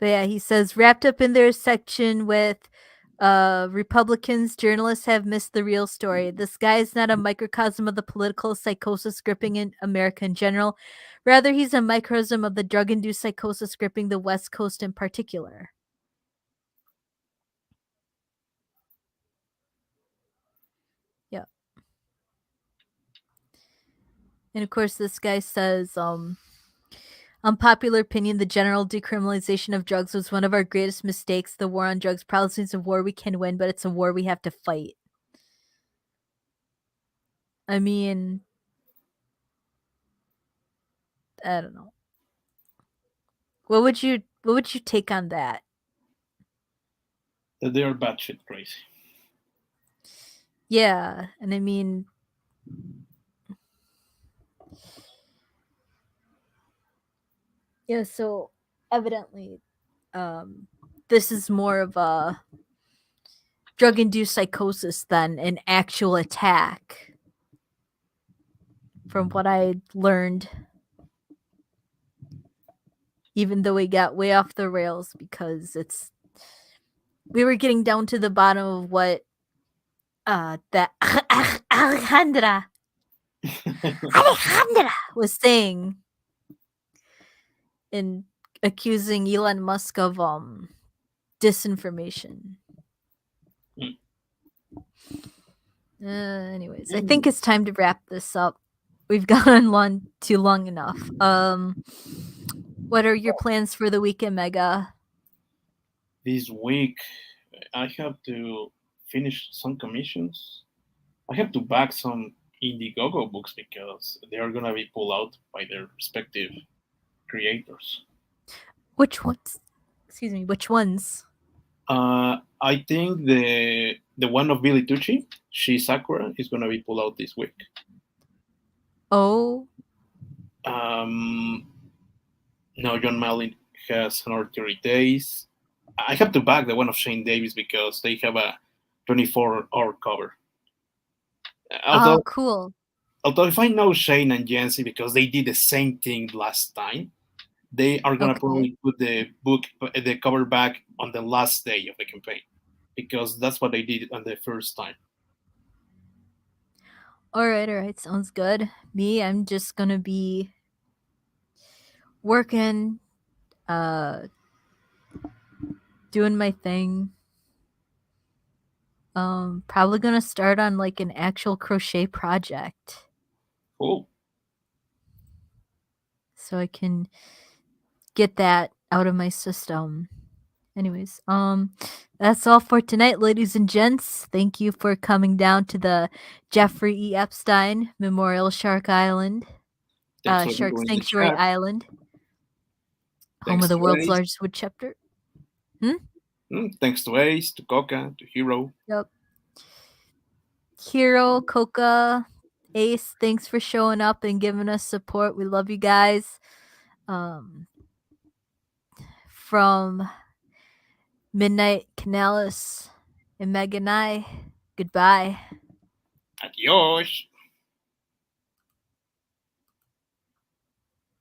But yeah, he says wrapped up in their section with Republicans, journalists have missed the real story. This guy is not a microcosm of the political psychosis gripping in America in general. Rather, he's a microcosm of the drug-induced psychosis gripping the West Coast in particular. Yeah. And of course, this guy says, unpopular opinion, the general decriminalization of drugs was one of our greatest mistakes. The war on drugs probably is a war we can win, but it's a war we have to fight. I mean, I don't know. What would you take on that? That they are batshit crazy. Yeah, and I mean, yeah, so evidently this is more of a drug-induced psychosis than an actual attack. from what I learned. Even though we got way off the rails because we were getting down to the bottom of what that Alejandra was saying in accusing Elon Musk of disinformation. Anyways, I think it's time to wrap this up. We've gone on too long enough. What are your plans for the weekend, Mega? This week, I have to finish some commissions. I have to back some Indiegogo books because they are gonna be pulled out by their respective creators. Which ones? Excuse me. Which ones? I think the one of Billy Tucci, She Sakura, is gonna be pulled out this week. Oh, Um, now John Malin has another 30 days. I have to back the one of Shane Davis because they have a 24-hour cover. oh, Although, cool. although if I know Shane and Jancy because they did the same thing last time, they are gonna Okay. probably put the cover back on the last day of the campaign because that's what they did on the first time. All right. Sounds good. Me, I'm just gonna be working, doing my thing. Probably gonna start on like an actual crochet project Cool. so I can get that out of my system. Anyways, that's all for tonight, ladies and gents. Thank you for coming down to the Jeffrey E. Epstein Memorial Shark Island, Thanks for Shark joining the Sanctuary chat. Island, home Thanks of the to world's Ace. largest wood chapter. Thanks to Ace, to Coca, to Hero. Yep. Hero, Coca, Ace, thanks for showing up and giving us support. We love you guys. From Midnight Canalis and Meg and I, goodbye. Adios.